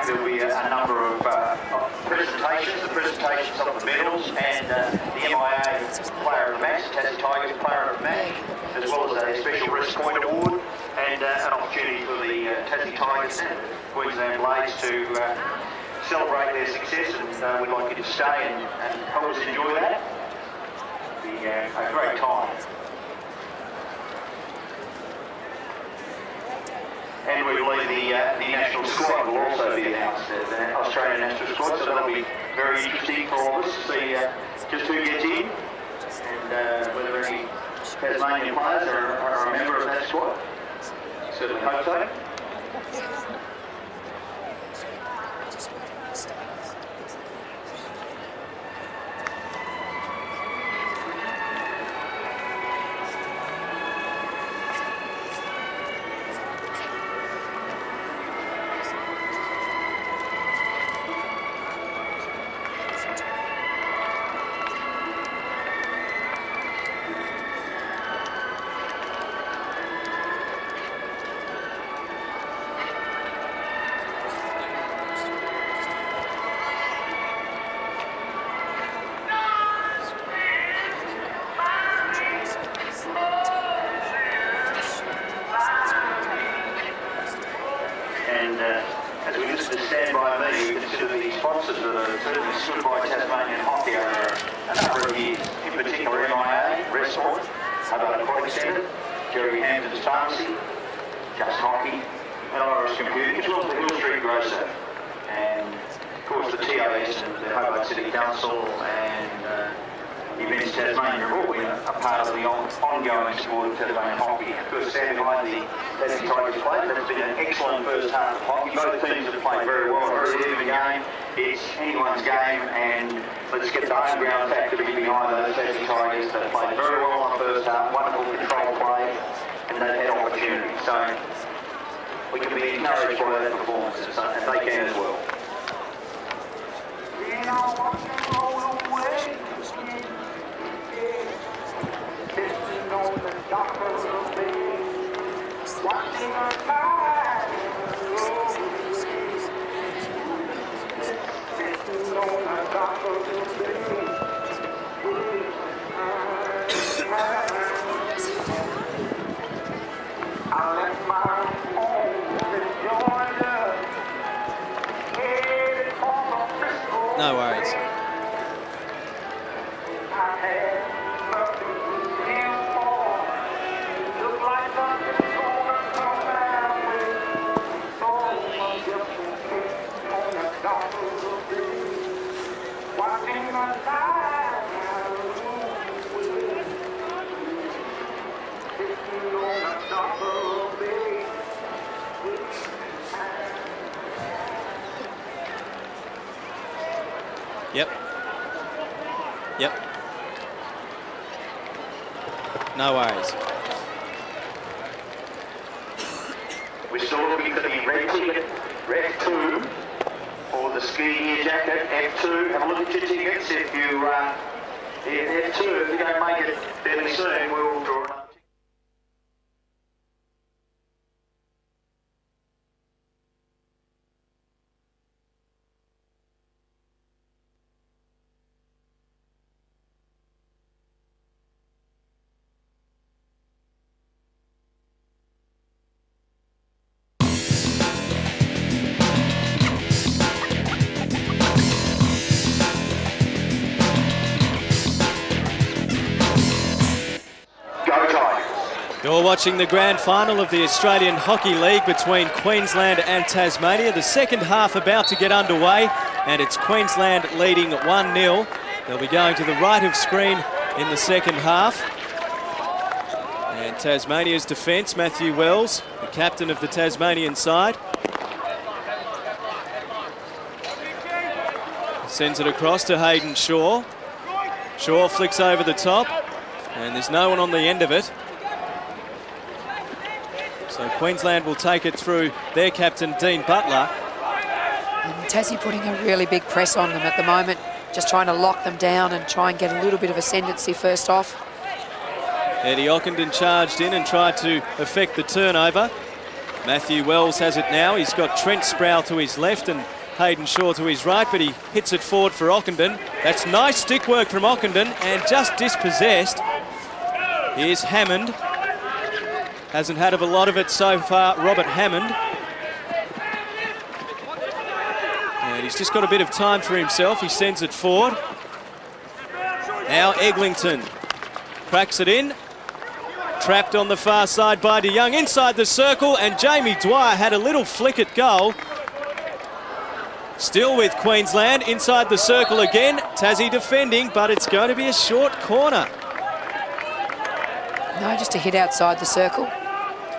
There'll be a number of presentations, the presentations of the medals and the MIA Player of the Match, Tassie Tigers Player of the Match, as well as a special Wrist Point Award and an opportunity for the Tassie Tigers and Queensland Blades to celebrate their success, and we'd like you to stay and help us enjoy that. It'll be a great time. And we believe the national squad will also be announced, the Australian national squad, so that'll be very interesting for all of us to see just who gets in and whether any Tasmanian players are a member of that squad. Certainly hope so. boxes that are certainly stood by Tasmanian hockey over a number of years. In particular, MIA, Restport, Hobart Aquatic Centre, Jerry Hampton's Pharmacy, Just Hockey, and Irish Computing, as well as the Hill Street Grocer. And of course the TOS and the Hobart City Council and Events Tasmania have all been a part of the ongoing sport of Tasmanian hockey. Of course, standing behind the Tassie Tigers play, that's been an excellent first half of hockey. Both teams have played very well, a very even game. It's anyone's game, and let's get the home ground factor behind those Tassie Tigers. They played very well on the first half, wonderful control play, and they've had opportunities. So we can be encouraged by their performances, and they can as well. No worries. Yep. Yep. No worries. We're still looking for the red ticket, red 2, or the ski gear jacket, F2. Have a look at your tickets. If you, F2, if you don't make it fairly soon, we'll draw another. You're watching the grand final of the Australian Hockey League between Queensland and Tasmania. The second half about to get underway, and it's Queensland leading 1-0. They'll be going to the right of screen in the second half. And Tasmania's defence, Matthew Wells, the captain of the Tasmanian side, sends it across to Hayden Shaw. Shaw flicks over the top, and there's no one on the end of it. So Queensland will take it through their captain, Dean Butler. And Tassie putting a really big press on them at the moment, just trying to lock them down and try and get a little bit of ascendancy first off. Eddie Ockenden charged in and tried to effect the turnover. Matthew Wells has it now. He's got Trent Sproul to his left and Hayden Shaw to his right, but he hits it forward for Ockenden. That's nice stick work from Ockenden, and just dispossessed. Here's Hammond. Hasn't had a lot of it so far, Robert Hammond. And he's just got a bit of time for himself. He sends it forward. Now Eglinton cracks it in. Trapped on the far side by DeYoung inside the circle, and Jamie Dwyer had a little flick at goal. Still with Queensland, inside the circle again. Tassie defending, but it's going to be a short corner. No, just a hit outside the circle.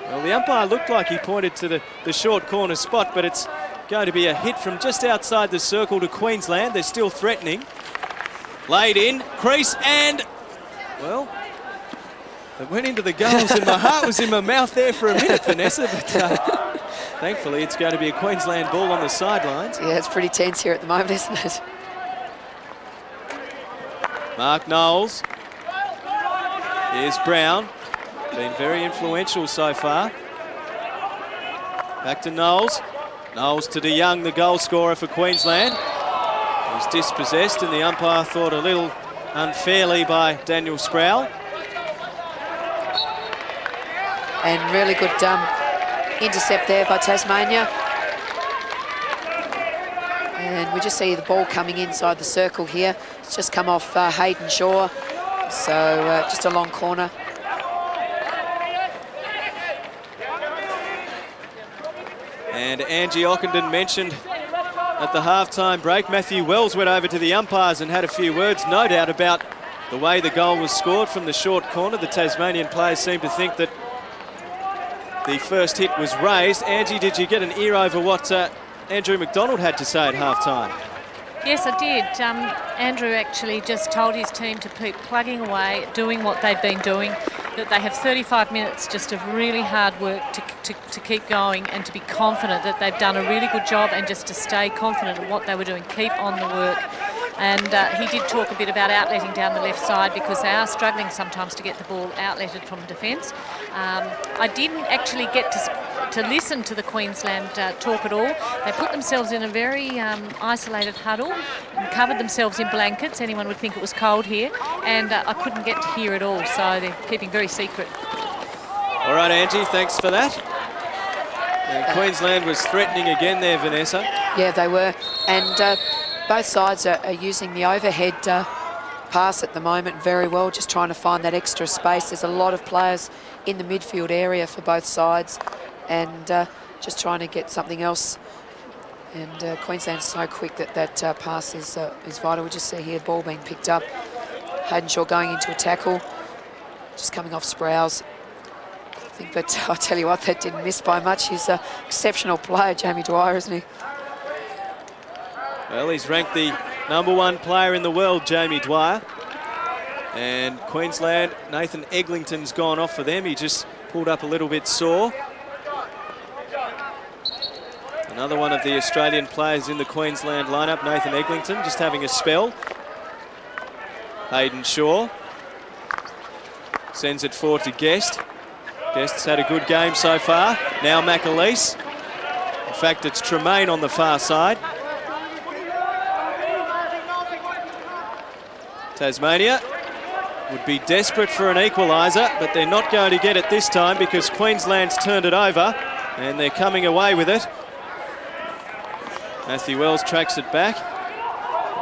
Well, the umpire looked like he pointed to the short corner spot, but it's going to be a hit from just outside the circle to Queensland. They're still threatening. Laid in, crease, and, well, it went into the goals, and my heart was in my mouth there for a minute, Vanessa, but thankfully it's going to be a Queensland ball on the sidelines. Yeah, it's pretty tense here at the moment, isn't it? Mark Knowles. Here's Brown. Been very influential so far. Back to Knowles. Knowles to DeYoung, the goal scorer for Queensland. He's dispossessed, and the umpire thought a little unfairly by Daniel Sproul. And really good intercept there by Tasmania. And we just see the ball coming inside the circle here. It's just come off Hayden Shaw. So just a long corner. And Angie Ockenden mentioned at the halftime break, Matthew Wells went over to the umpires and had a few words, no doubt, about the way the goal was scored from the short corner. The Tasmanian players seemed to think that the first hit was raised. Angie, did you get an ear over what Andrew McDonald had to say at halftime? Yes, I did. Andrew actually just told his team to keep plugging away, doing what they've been doing, that they have 35 minutes just of really hard work to keep going and to be confident that they've done a really good job, and just to stay confident in what they were doing, keep on the work. And he did talk a bit about outletting down the left side, because they are struggling sometimes to get the ball outletted from defence. I didn't actually get to listen to the Queensland talk at all. They put themselves in a very isolated huddle and covered themselves in blankets. Anyone would think it was cold here, and I couldn't get to hear it all, so they're keeping very secret. All right, Angie, thanks for that. And Queensland was threatening again there, Vanessa. Yeah, they were. And both sides are using the overhead pass at the moment very well, just trying to find that extra space. There's a lot of players in the midfield area for both sides, and just trying to get something else. And Queensland's so quick that pass is vital. We just see here ball being picked up. Hayden Shaw going into a tackle, just coming off Sprouse. I think, but I'll tell you what, that didn't miss by much. He's an exceptional player, Jamie Dwyer, isn't he? Well, he's ranked the #1 player in the world, Jamie Dwyer. And Queensland, Nathan Eglinton's gone off for them. He just pulled up a little bit sore. Another one of the Australian players in the Queensland lineup, Nathan Eglinton, just having a spell. Hayden Shaw sends it forward to Guest. Guest's had a good game so far. Now McAleese. In fact, it's Tremaine on the far side. Tasmania would be desperate for an equaliser, but they're not going to get it this time, because Queensland's turned it over and they're coming away with it. Matthew Wells tracks it back.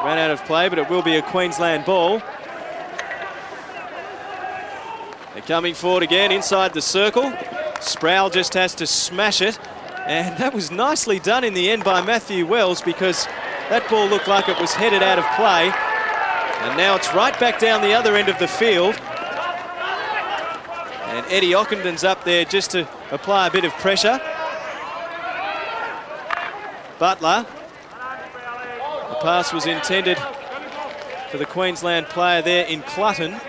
Ran out of play, but it will be a Queensland ball. They're coming forward again inside the circle. Sproul just has to smash it, and that was nicely done in the end by Matthew Wells, because that ball looked like it was headed out of play. And now it's right back down the other end of the field. And Eddie Ockenden's up there just to apply a bit of pressure. Butler. The pass was intended for the Queensland player there in Clutton.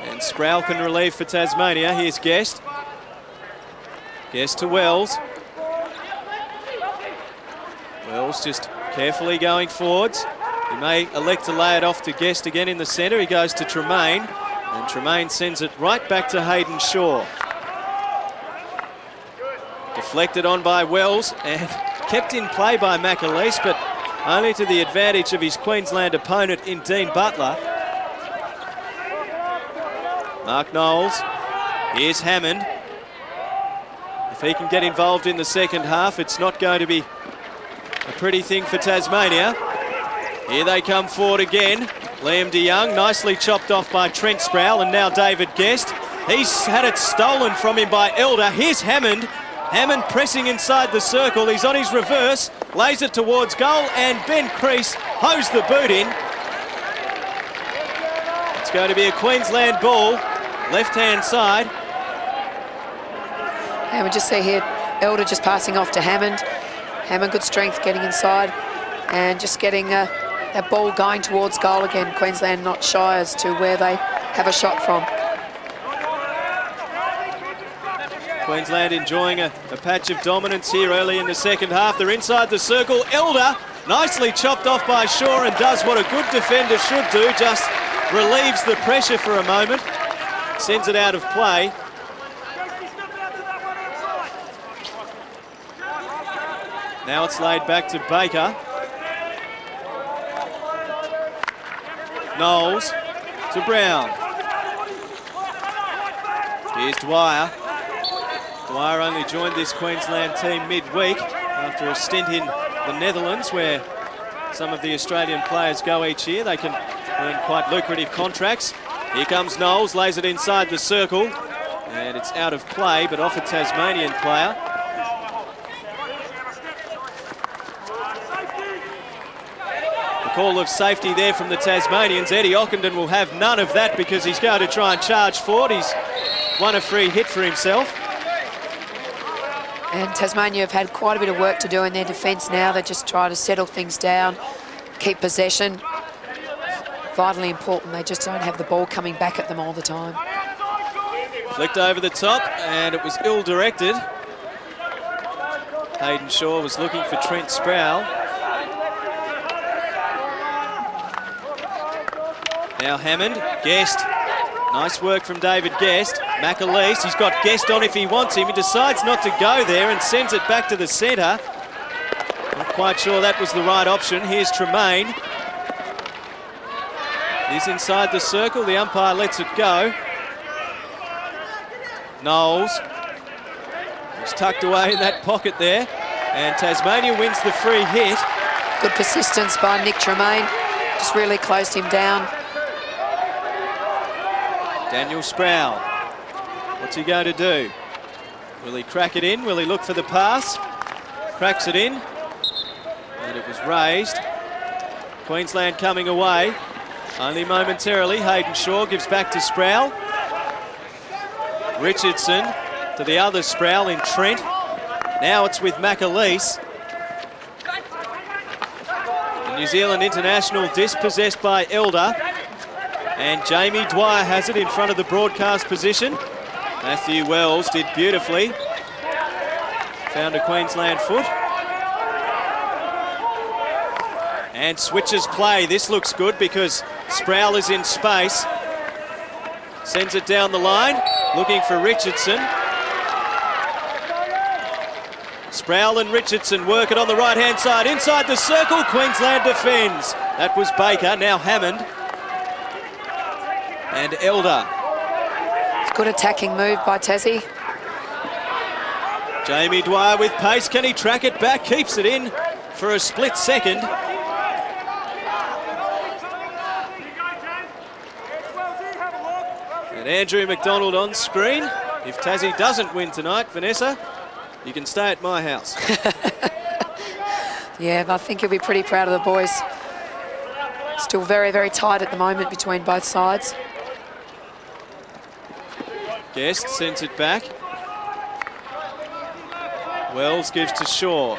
And Sproul can relieve for Tasmania. Here's Guest. Guest to Wells. Wells just carefully going forwards. He may elect to lay it off to Guest again in the centre. He goes to Tremaine, and Tremaine sends it right back to Hayden Shaw. Deflected on by Wells and kept in play by McAleese, but only to the advantage of his Queensland opponent in Dean Butler. Mark Knowles. Here's Hammond. If he can get involved in the second half, it's not going to be a pretty thing for Tasmania. Here they come forward again. Liam de Young, nicely chopped off by Trent Sproul, and now David Guest. He's had it stolen from him by Elder. Here's Hammond. Hammond pressing inside the circle. He's on his reverse, lays it towards goal, and Ben Crease hosed the boot in. It's going to be a Queensland ball, left-hand side. And we just see here Elder just passing off to Hammond. Hammond, good strength, getting inside and just getting that ball going towards goal again. Queensland not shy as to where they have a shot from. Queensland enjoying a patch of dominance here early in the second half. They're inside the circle. Elder, nicely chopped off by Shaw, and does what a good defender should do, just relieves the pressure for a moment. Sends it out of play. Now it's laid back to Baker. Knowles to Brown. Here's Dwyer. Dwyer only joined this Queensland team midweek after a stint in the Netherlands, where some of the Australian players go each year. They can earn quite lucrative contracts. Here comes Knowles, lays it inside the circle, and it's out of play, but off a Tasmanian player. The call of safety there from the Tasmanians. Eddie Ockenden will have none of that because he's going to try and charge forward. He's won a free hit for himself. And Tasmania have had quite a bit of work to do in their defence now. They just try to settle things down, keep possession. Vitally important. They just don't have the ball coming back at them all the time. Flicked over the top, and it was ill-directed. Hayden Shaw was looking for Trent Sproul. Now Hammond, Guest. Nice work from David Guest. McAleese, he's got Guest on if he wants him. He decides not to go there and sends it back to the centre. Not quite sure that was the right option. Here's Tremaine. He's inside the circle. The umpire lets it go. Knowles. He's tucked away in that pocket there. And Tasmania wins the free hit. Good persistence by Nick Tremaine. Just really closed him down. Daniel Sproul. What's he going to do? Will he crack it in? Will he look for the pass? Cracks it in. And it was raised. Queensland coming away. Only momentarily. Hayden Shaw gives back to Sproul. Richardson to the other Sproul in Trent. Now it's with McAleese. The New Zealand international dispossessed by Elder. And Jamie Dwyer has it in front of the broadcast position. Matthew Wells did beautifully. Found a Queensland foot. And switches play. This looks good because Sproul is in space. Sends it down the line, looking for Richardson. Sproul and Richardson work it on the right-hand side. Inside the circle, Queensland defends. That was Baker, now Hammond. And Elder. Good attacking move by Tassie. Jamie Dwyer with pace. Can he track it back? Keeps it in for a split second. And Andrew McDonald on screen. If Tassie doesn't win tonight, Vanessa, you can stay at my house. Yeah, I think he'll be pretty proud of the boys. Still very, very tight at the moment between both sides. Guest sends it back. Wells gives to Shaw.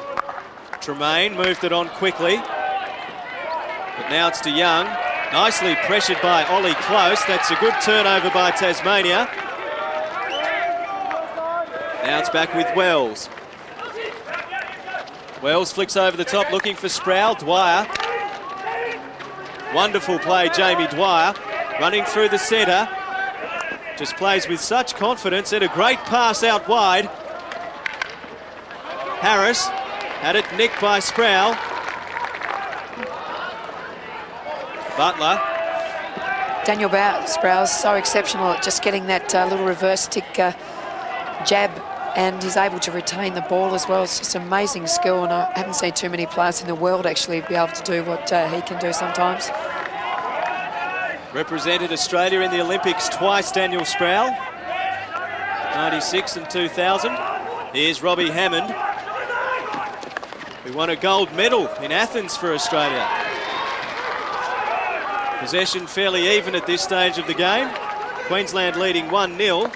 Tremaine moved it on quickly. But now it's to Young. Nicely pressured by Ollie Close. That's a good turnover by Tasmania. Now it's back with Wells. Wells flicks over the top looking for Sproul. Dwyer. Wonderful play, Jamie Dwyer. Running through the centre. Just plays with such confidence and a great pass out wide. Harris had it nicked by Sproul. Butler. Daniel Sproul's so exceptional at just getting that little reverse stick jab, and he's able to retain the ball as well. It's just amazing skill, and I haven't seen too many players in the world actually be able to do what he can do sometimes. Represented Australia in the Olympics twice, Daniel Sproul. 96 and 2000. Here's Robbie Hammond, who won a gold medal in Athens for Australia. Possession fairly even at this stage of the game. Queensland leading 1-0.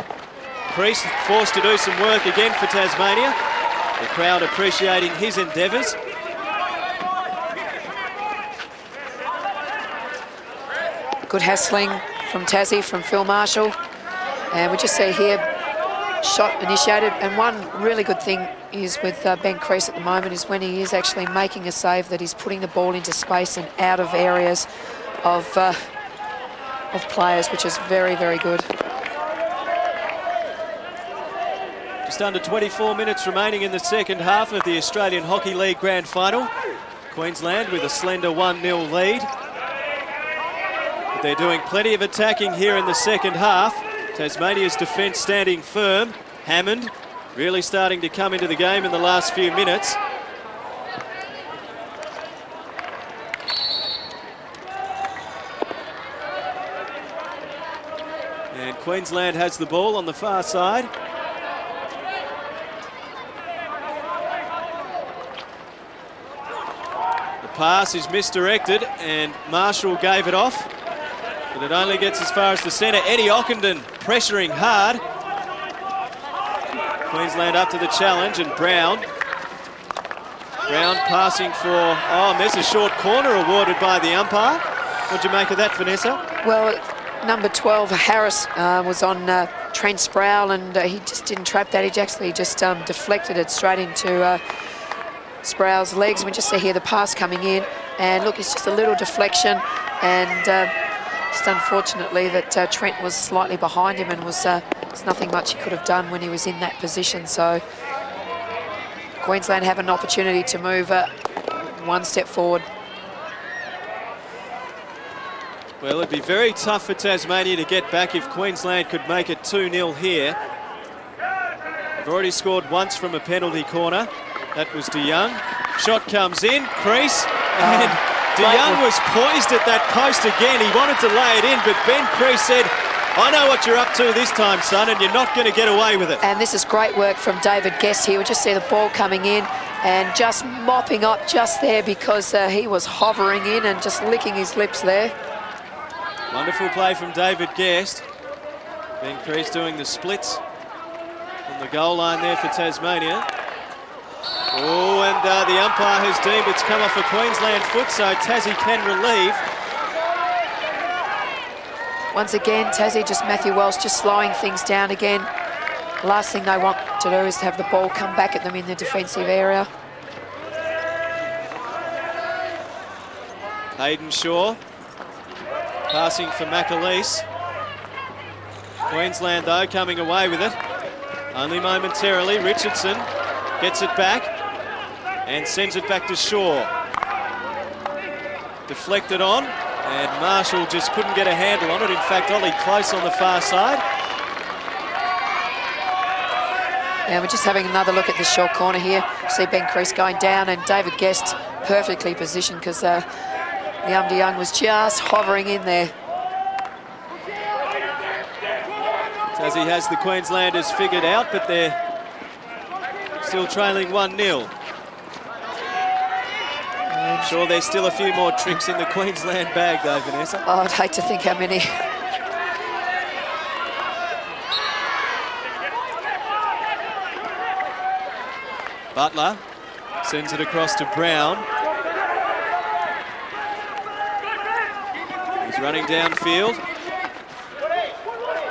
Priest forced to do some work again for Tasmania. The crowd appreciating his endeavours. Good hassling from Tassie, from Phil Marshall. And we just see here, shot initiated. And one really good thing is with Ben Crease at the moment is when he is actually making a save, that he's putting the ball into space and out of areas of players, which is very, very good. Just under 24 minutes remaining in the second half of the Australian Hockey League Grand Final. Queensland with a slender 1-0 lead. But they're doing plenty of attacking here in the second half. Tasmania's defence standing firm. Hammond really starting to come into the game in the last few minutes. And Queensland has the ball on the far side. The pass is misdirected and Marshall gave it off, but it only gets as far as the centre. Eddie Ockenden pressuring hard. Queensland up to the challenge, and Brown passing for, and there's a short corner awarded by the umpire. What'd you make of that, Vanessa? Well, number 12, Harris, was on Trent Sproul, and he just didn't trap that. He actually just deflected it straight into Sproul's legs. We just see here the pass coming in, and look, it's just a little deflection, and just unfortunately that Trent was slightly behind him, and there's nothing much he could have done when he was in that position. So Queensland have an opportunity to move one step forward. Well, it'd be very tough for Tasmania to get back if Queensland could make it 2-0 here. They've already scored once from a penalty corner. That was De Jong. Shot comes in, crease, and De Jong was poised at that post again. He wanted to lay it in, but Ben Crease said, I know what you're up to this time, son, and you're not going to get away with it. And this is great work from David Guest here. We just see the ball coming in and just mopping up just there because he was hovering in and just licking his lips there. Wonderful play from David Guest. Ben Crease doing the splits on the goal line there for Tasmania. Oh, and the umpire has deemed it's come off a Queensland foot, so Tassie can relieve. Once again, Tassie, just Matthew Wells just slowing things down again. Last thing they want to do is to have the ball come back at them in the defensive area. Hayden Shaw passing for McAleese. Queensland, though, coming away with it. Only momentarily. Richardson gets it back and sends it back to Shaw. Deflected on, and Marshall just couldn't get a handle on it. In fact, Ollie close on the far side. Yeah, we're just having another look at the short corner here. See Ben Crease going down, and David Guest perfectly positioned because Liam De Jong was just hovering in there. Tassie has the Queenslanders figured out, but they're still trailing 1-0. I'm sure there's still a few more tricks in the Queensland bag, though, Vanessa. Oh, I'd hate to think how many. Butler sends it across to Brown. He's running downfield.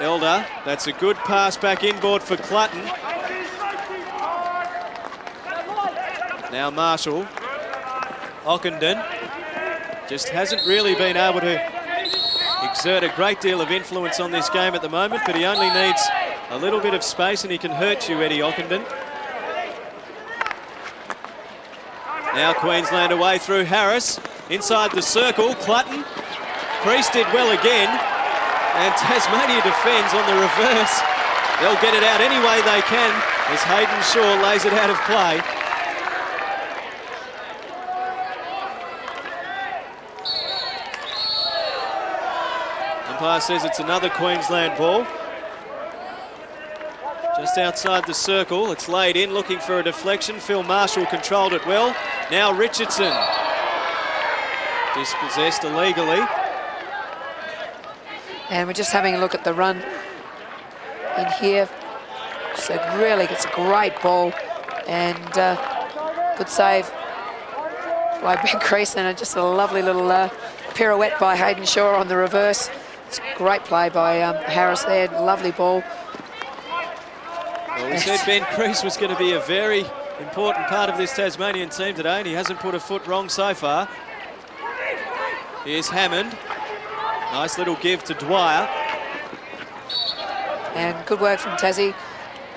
Elder, that's a good pass back inboard for Clutton. Now Marshall. Ockenden just hasn't really been able to exert a great deal of influence on this game at the moment, but he only needs a little bit of space and he can hurt you, Eddie Ockenden. Now Queensland away through Harris. Inside the circle, Clutton. Crease did well again. And Tasmania defends on the reverse. They'll get it out any way they can as Hayden Shaw lays it out of play. Umpire says it's another Queensland ball. Just outside the circle, it's laid in, looking for a deflection. Phil Marshall controlled it well. Now Richardson. Dispossessed illegally. And we're just having a look at the run in here. So really gets a great ball and good save by Ben Crease, and just a lovely little pirouette by Hayden Shaw on the reverse. It's a great play by Harris there, lovely ball. Well, we said Ben Crease was going to be a very important part of this Tasmanian team today, and he hasn't put a foot wrong so far. Here's Hammond. Nice little give to Dwyer. And good work from Tassie.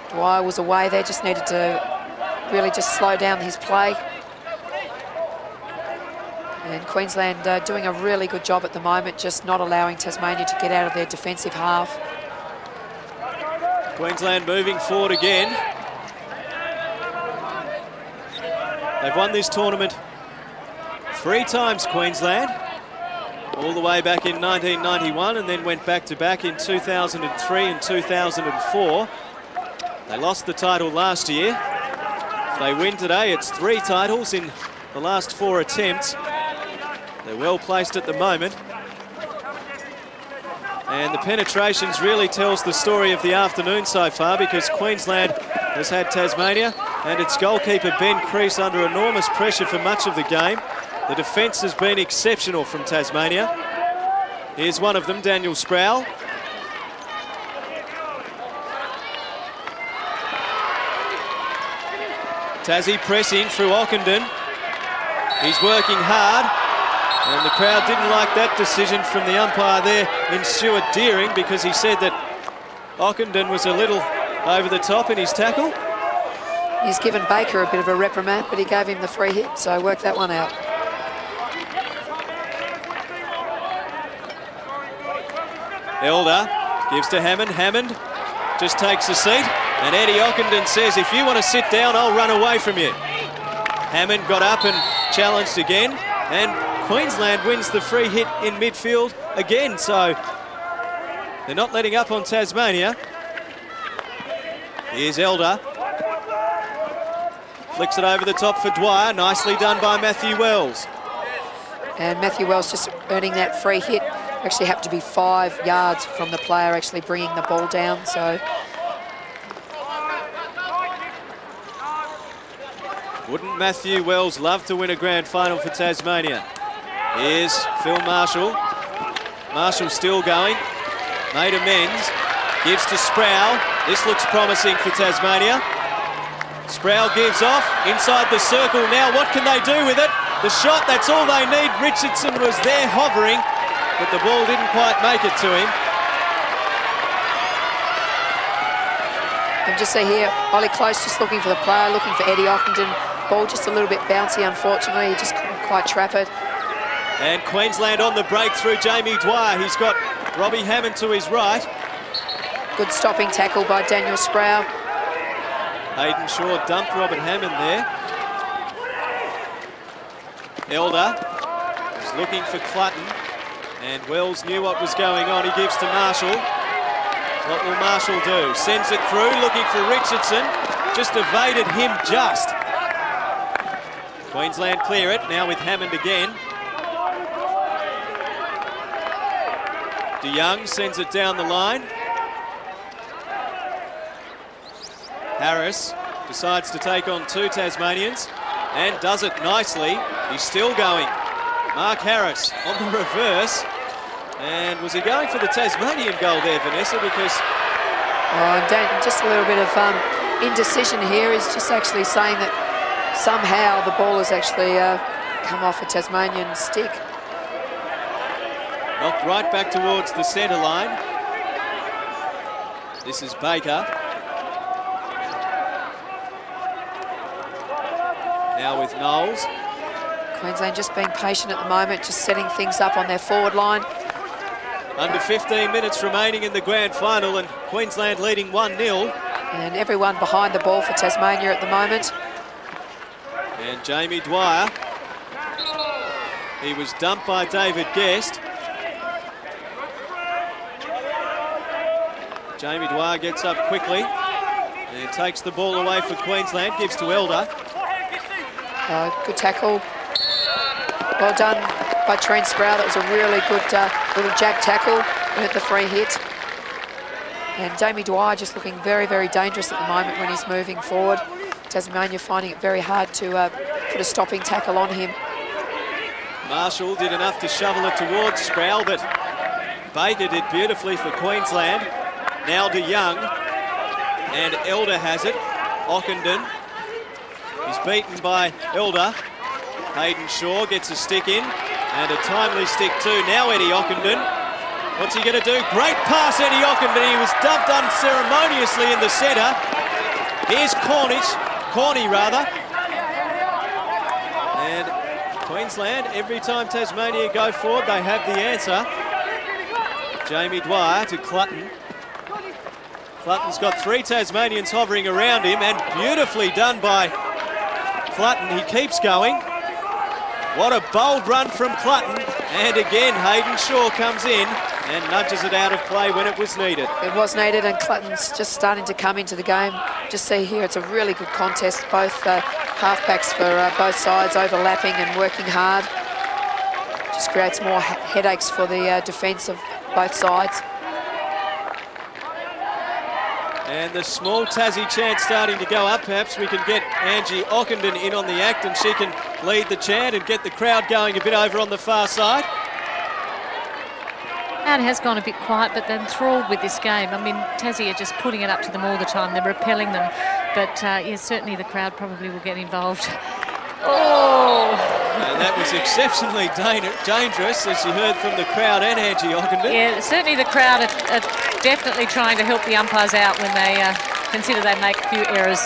Dwyer was away there, just needed to really just slow down his play. And Queensland doing a really good job at the moment, just not allowing Tasmania to get out of their defensive half. Queensland moving forward again. They've won this tournament 3 times, Queensland, all the way back in 1991, and then went back-to-back in 2003 and 2004. They lost the title last year. If they win today, it's 3 titles in the last 4 attempts. They're well placed at the moment. And the penetrations really tells the story of the afternoon so far, because Queensland has had Tasmania and its goalkeeper Ben Crease under enormous pressure for much of the game. The defence has been exceptional from Tasmania. Here's one of them, Daniel Sproul. Tassie pressing through Ockenden. He's working hard, and the crowd didn't like that decision from the umpire there in Stuart Deering, because he said that Ockenden was a little over the top in his tackle. He's given Baker a bit of a reprimand, but he gave him the free hit, so worked that one out. Elder gives to Hammond. Hammond just takes a seat, and Eddie Ockenden says, if you want to sit down, I'll run away from you. Hammond got up and challenged again, and Queensland wins the free hit in midfield again, so they're not letting up on Tasmania. Here's Elder. Flicks it over the top for Dwyer. Nicely done by Matthew Wells. And Matthew Wells just earning that free hit. Actually happened to be 5 yards from the player actually bringing the ball down, so. Wouldn't Matthew Wells love to win a grand final for Tasmania? Here's Phil Marshall. Marshall still going. Made amends. Gives to Sproul. This looks promising for Tasmania. Sproul gives off inside the circle. Now what can they do with it? The shot, that's all they need. Richardson was there hovering, but the ball didn't quite make it to him. And just see here, Ollie Close just looking for the player, looking for Eddie Ockenden. Ball just a little bit bouncy, unfortunately. He just couldn't quite trap it. And Queensland on the break through Jamie Dwyer. He's got Robbie Hammond to his right. Good stopping tackle by Daniel Sproul. Hayden Shaw dumped Robert Hammond there. Elder was looking for Clutton, and Wells knew what was going on. He gives to Marshall. What will Marshall do? Sends it through, looking for Richardson. Just evaded him just. Queensland clear it, now with Hammond again. DeYoung sends it down the line. Harris decides to take on 2 Tasmanians and does it nicely. He's still going. Mark Harris on the reverse. And was he going for the Tasmanian goal there, Vanessa? Because just a little bit of indecision here. He's just actually saying that somehow the ball has actually come off a Tasmanian stick. Knocked right back towards the centre line. This is Baker. Now with Knowles. Queensland just being patient at the moment, just setting things up on their forward line. Under 15 minutes remaining in the grand final, and Queensland leading 1-0. And everyone behind the ball for Tasmania at the moment. And Jamie Dwyer. He was dumped by David Guest. Jamie Dwyer gets up quickly and takes the ball away for Queensland, gives to Elder. Good tackle. Well done by Trent Sproul. That was a really good little jack tackle. Earned the free hit. And Jamie Dwyer just looking very, very dangerous at the moment when he's moving forward. Tasmania finding it very hard to put a stopping tackle on him. Marshall did enough to shovel it towards Sproul, but Baker did beautifully for Queensland. Now DeYoung, and Elder has it. Ockenden. He's beaten by Elder. Hayden Shaw gets a stick in, and a timely stick too. Now Eddie Ockenden. What's he going to do? Great pass, Eddie Ockenden. He was dumped unceremoniously in the centre. Here's Corney rather. And Queensland, every time Tasmania go forward, they have the answer. Jamie Dwyer to Clutton. Clutton's got 3 Tasmanians hovering around him, and beautifully done by Clutton. He keeps going. What a bold run from Clutton. And again, Hayden Shaw comes in and nudges it out of play when it was needed. It was needed, and Clutton's just starting to come into the game. Just see here, it's a really good contest. Both halfbacks for both sides overlapping and working hard. Just creates more headaches for the defence of both sides. And the small Tassie chant starting to go up. Perhaps we can get Angie Ockenden in on the act and she can lead the chant and get the crowd going a bit over on the far side. It has gone a bit quiet, but they're enthralled with this game. I mean, Tassie are just putting it up to them all the time. They're repelling them. But, yes, certainly the crowd probably will get involved. Oh! And that was exceptionally dangerous, as you heard from the crowd and Angie Ockenden. Yeah, certainly the crowd are definitely trying to help the umpires out when they consider they make a few errors.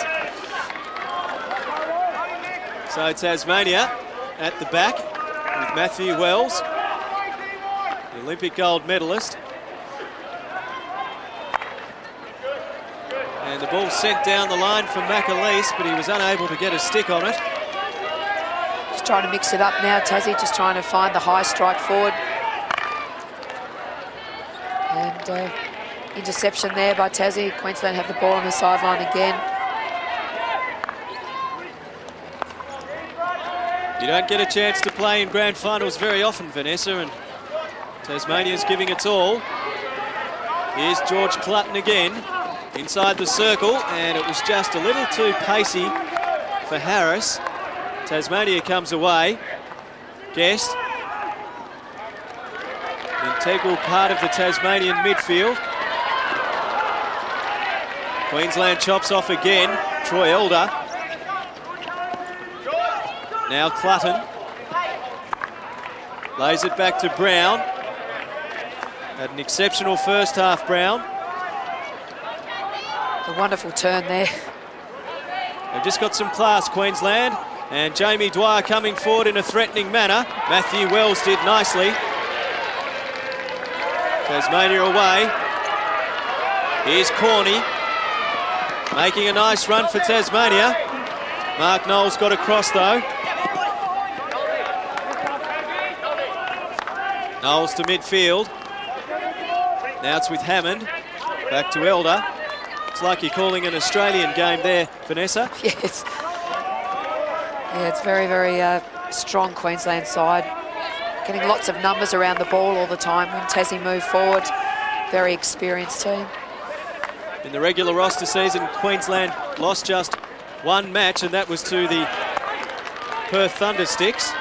So Tasmania at the back with Matthew Wells, the Olympic gold medalist. And the ball sent down the line from McAleese, but he was unable to get a stick on it. Just trying to mix it up now, Tassie, just trying to find the high strike forward. And interception there by Tassie. Queensland have the ball on the sideline again. You don't get a chance to play in grand finals very often, Vanessa, and Tasmania's giving its all. Here's George Clutton again, inside the circle, and it was just a little too pacey for Harris. Tasmania comes away. Guest, integral part of the Tasmanian midfield. Queensland chops off again. Troy Elder. Now Clutton. Lays it back to Brown. Had an exceptional first half, Brown. A wonderful turn there. They've just got some class, Queensland. And Jamie Dwyer coming forward in a threatening manner. Matthew Wells did nicely. Tasmania away. Here's Corney. Making a nice run for Tasmania. Mark Knowles got across though. Knowles to midfield. Now it's with Hammond. Back to Elder. It's like you're calling an Australian game there, Vanessa. Yes. Yeah, it's very, very strong Queensland side. Getting lots of numbers around the ball all the time when Tassie move forward. Very experienced team. In the regular roster season, Queensland lost just one match, and that was to the Perth Thundersticks.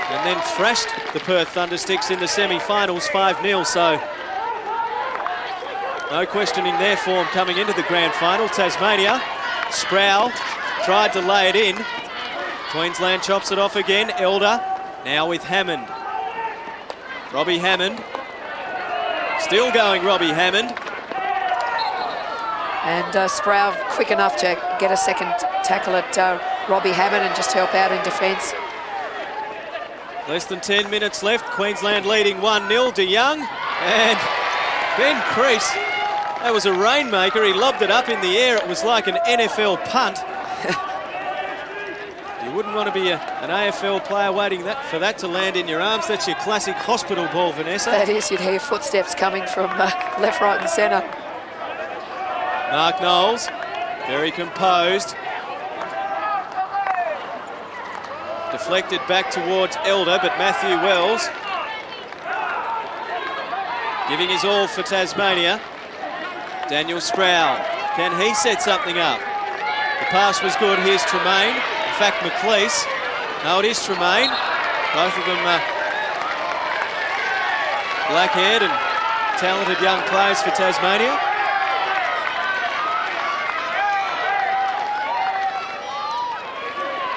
And then thrashed the Perth Thundersticks in the semi-finals 5-0, so no questioning their form coming into the grand final. Tasmania, Sproul tried to lay it in. Queensland chops it off again. Elder now with Hammond. Robbie Hammond. Still going Robbie Hammond. And Sproul quick enough to get a second tackle at Robbie Hammond and just help out in defence. Less than 10 minutes left. Queensland leading 1-0. De Young and Ben Crease. That was a rainmaker. He lobbed it up in the air. It was like an NFL punt. You wouldn't want to be an AFL player waiting for that to land in your arms. That's your classic hospital ball, Vanessa. That is, you'd hear footsteps coming from left, right and centre. Mark Knowles, very composed. Deflected back towards Elder, but Matthew Wells giving his all for Tasmania. Daniel Sproul, can he set something up? The pass was good. Here's Tremaine. In fact, McLeese. No, it is Tremaine. Both of them black-haired and talented young players for Tasmania.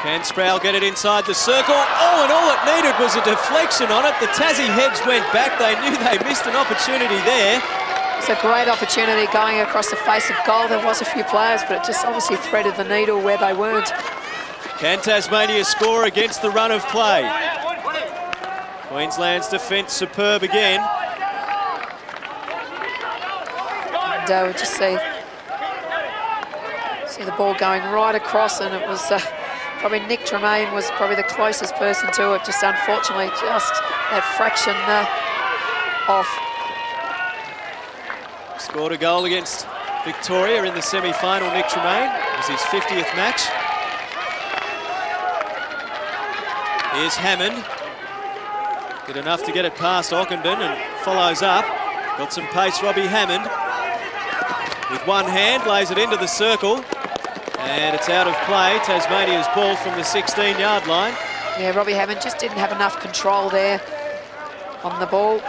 Can Sproul get it inside the circle? Oh, and all it needed was a deflection on it. The Tassie heads went back. They knew they missed an opportunity there. It's a great opportunity going across the face of goal. There was a few players, but it just obviously threaded the needle where they weren't. Can Tasmania score against the run of play? Queensland's defence superb again. And we'll just see See the ball going right across, and it was probably Nick Tremaine was probably the closest person to it. Just unfortunately, just that fraction off. Scored a goal against Victoria in the semi-final, Nick Tremaine. It was his 50th match. Here's Hammond. Did enough to get it past Ockenden and follows up. Got some pace, Robbie Hammond. With one hand, lays it into the circle. And it's out of play. Tasmania's ball from the 16-yard line. Yeah, Robbie Hammond just didn't have enough control there on the ball.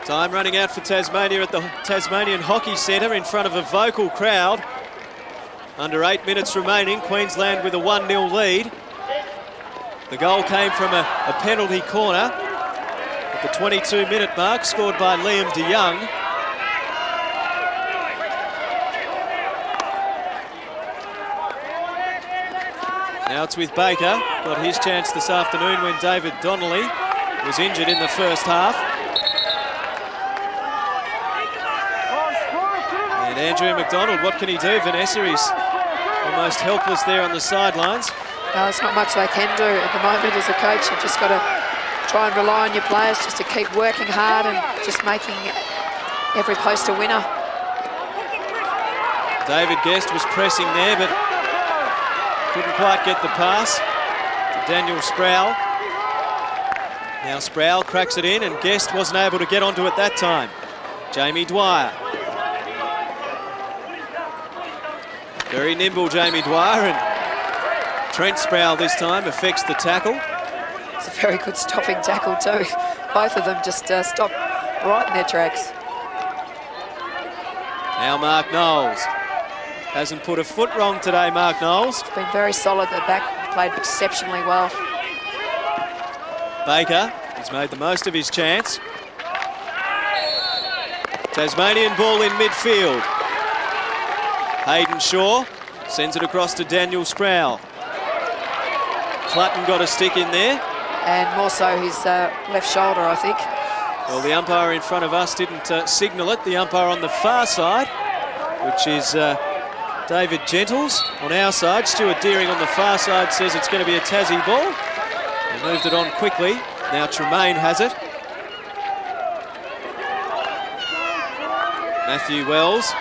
Time running out for Tasmania at the Tasmanian Hockey Centre in front of a vocal crowd. Under 8 minutes remaining, Queensland with a 1-0 lead. The goal came from a penalty corner at the 22-minute mark, scored by Liam de Young. Now it's with Baker. Got his chance this afternoon when David Donnelly was injured in the first half. And Andrew McDonald, what can he do? Vanessa is almost helpless there on the sidelines. No, there's not much they can do at the moment as a coach. You've just got to try and rely on your players just to keep working hard and just making every post a winner. David Guest was pressing there, but couldn't quite get the pass to Daniel Sproul. Now Sproul cracks it in, and Guest wasn't able to get onto it that time. Jamie Dwyer. Very nimble Jamie Dwyer, and Trent Sproul this time affects the tackle. It's a very good stopping tackle too. Both of them just stopped right in their tracks. Now Mark Knowles. Hasn't put a foot wrong today, Mark Knowles. It's been very solid. The back played exceptionally well. Baker has made the most of his chance. Tasmanian ball in midfield. Hayden Shaw sends it across to Daniel Sproul. Clutton got a stick in there. And more so his left shoulder, I think. Well, the umpire in front of us didn't signal it. The umpire on the far side, which is David Gentles. On our side, Stuart Deering on the far side says it's going to be a Tassie ball. They moved it on quickly. Now Tremaine has it. Matthew Wells.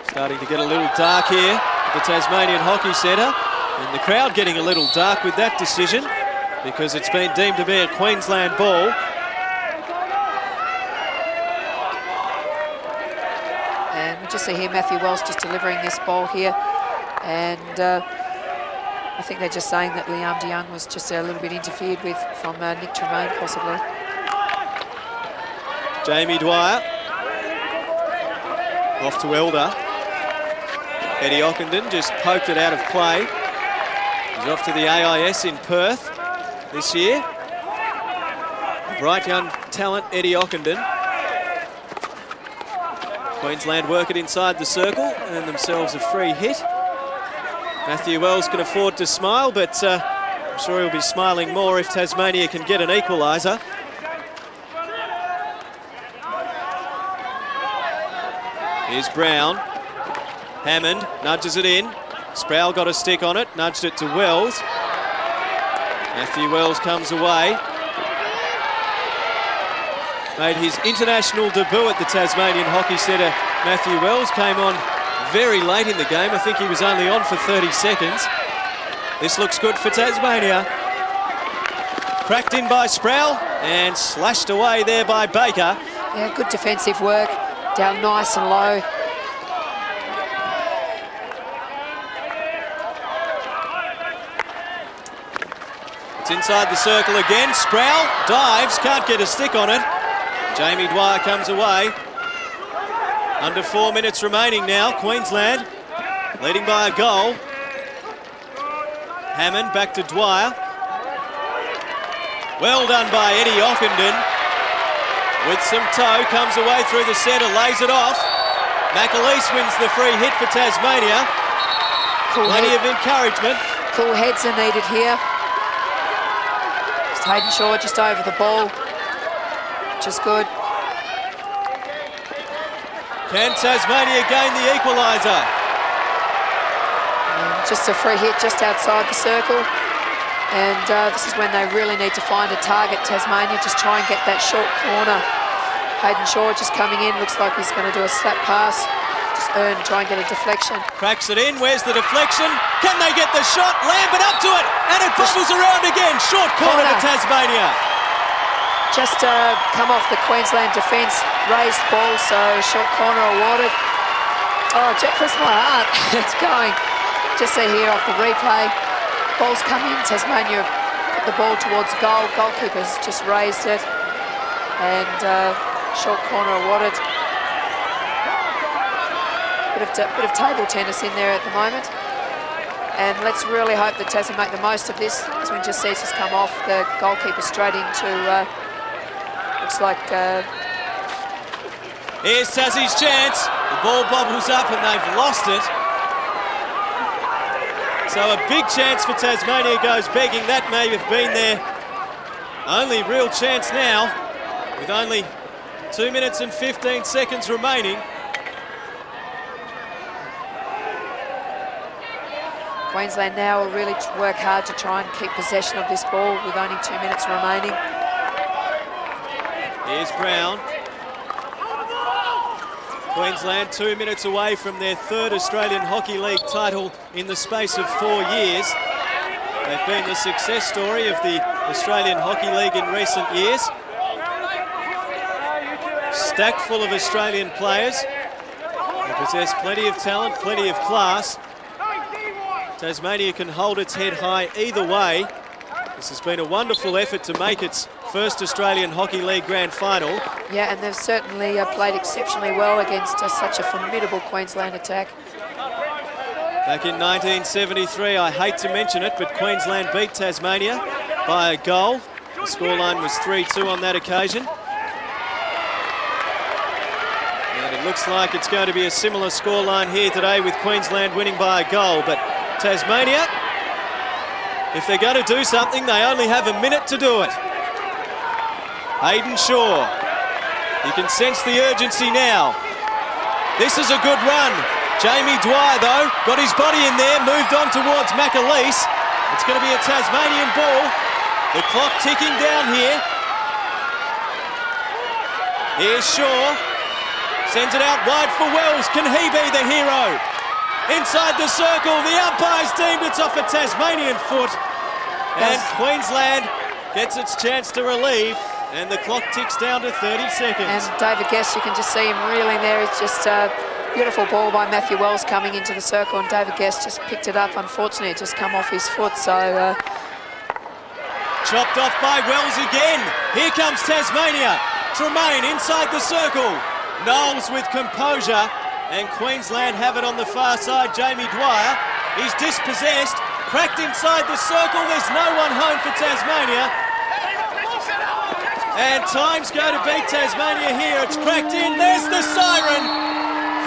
Starting to get a little dark here at the Tasmanian Hockey Centre. And the crowd getting a little dark with that decision because it's been deemed to be a Queensland ball. And we just see here Matthew Wells just delivering this ball here. And I think they're just saying that Liam de Young was just a little bit interfered with from Nick Tremaine, possibly. Jamie Dwyer. Off to Elder. Eddie Ockenden just poked it out of play. He's off to the AIS in Perth this year. Bright young talent, Eddie Ockenden. Queensland work it inside the circle and themselves a free hit. Matthew Wells can afford to smile, but I'm sure he'll be smiling more if Tasmania can get an equaliser. Here's Brown. Hammond nudges it in. Sproul got a stick on it, nudged it to Wells. Matthew Wells comes away. Made his international debut at the Tasmanian Hockey Centre. Matthew Wells came on very late in the game. I think he was only on for 30 seconds. This looks good for Tasmania. Cracked in by Sproul and slashed away there by Baker. Yeah, good defensive work. Down nice and low. Inside the circle again. Sproul dives, can't get a stick on it. Jamie Dwyer comes away. Under 4 minutes remaining now. Queensland leading by a goal. Hammond back to Dwyer. Well done by Eddie Ockenden. With some toe, comes away through the centre, lays it off. McAleese wins the free hit for Tasmania. Plenty of encouragement. Cool heads are needed here. Hayden Shaw just over the ball, which is good. Can Tasmania gain the equaliser? Just a free hit just outside the circle. And this is when they really need to find a target, Tasmania. Just try and get that short corner. Hayden Shaw just coming in. Looks like he's going to do a slap pass. Just try and get a deflection. Cracks it in. Where's the deflection? Can they get the shot? Lambert up to it. And it bubbles around again. Short corner to Tasmania. Just come off the Queensland defence. Raised ball, so short corner awarded. Oh, bless my heart. It's going. Just see here off the replay. Ball's come in. Tasmania put the ball towards goal. Goalkeeper's just raised it. And short corner awarded. Bit of table tennis in there at the moment. And let's really hope that Tassie make the most of this, as we just see just come off the goalkeeper straight into, looks like... Here's Tassie's chance. The ball bobbles up and they've lost it. So a big chance for Tasmania goes begging. That may have been their only real chance now, with only 2 minutes and 15 seconds remaining. Queensland now will really work hard to try and keep possession of this ball with only 2 minutes remaining. Here's Brown. Queensland 2 minutes away from their third Australian Hockey League title in the space of 4 years. They've been the success story of the Australian Hockey League in recent years. Stacked full of Australian players. They possess plenty of talent, plenty of class. Tasmania can hold its head high either way. This has been a wonderful effort to make its first Australian Hockey League Grand Final. Yeah, and they've certainly played exceptionally well against such a formidable Queensland attack. Back in 1973, I hate to mention it, but Queensland beat Tasmania by a goal. The scoreline was 3-2 on that occasion. And it looks like it's going to be a similar scoreline here today with Queensland winning by a goal, but Tasmania, if they're going to do something, they only have a minute to do it. Hayden Shaw. You can sense the urgency now. This is a good run. Jamie Dwyer, though, got his body in there, moved on towards McAleese. It's going to be a Tasmanian ball. The clock ticking down here. Here's Shaw. Sends it out wide for Wells. Can he be the hero? Inside the circle, the umpire's deemed it's off a Tasmanian foot. And Queensland gets its chance to relieve, and the clock ticks down to 30 seconds. And David Guest, you can just see him reeling there. It's just a beautiful ball by Matthew Wells coming into the circle, and David Guest just picked it up. Unfortunately, it just come off his foot, so... Chopped off by Wells again. Here comes Tasmania. Tremaine inside the circle. Knowles with composure. And Queensland have it on the far side. Jamie Dwyer, he's dispossessed, cracked inside the circle. There's no one home for Tasmania. And time's going to beat Tasmania here. It's cracked in. There's the siren.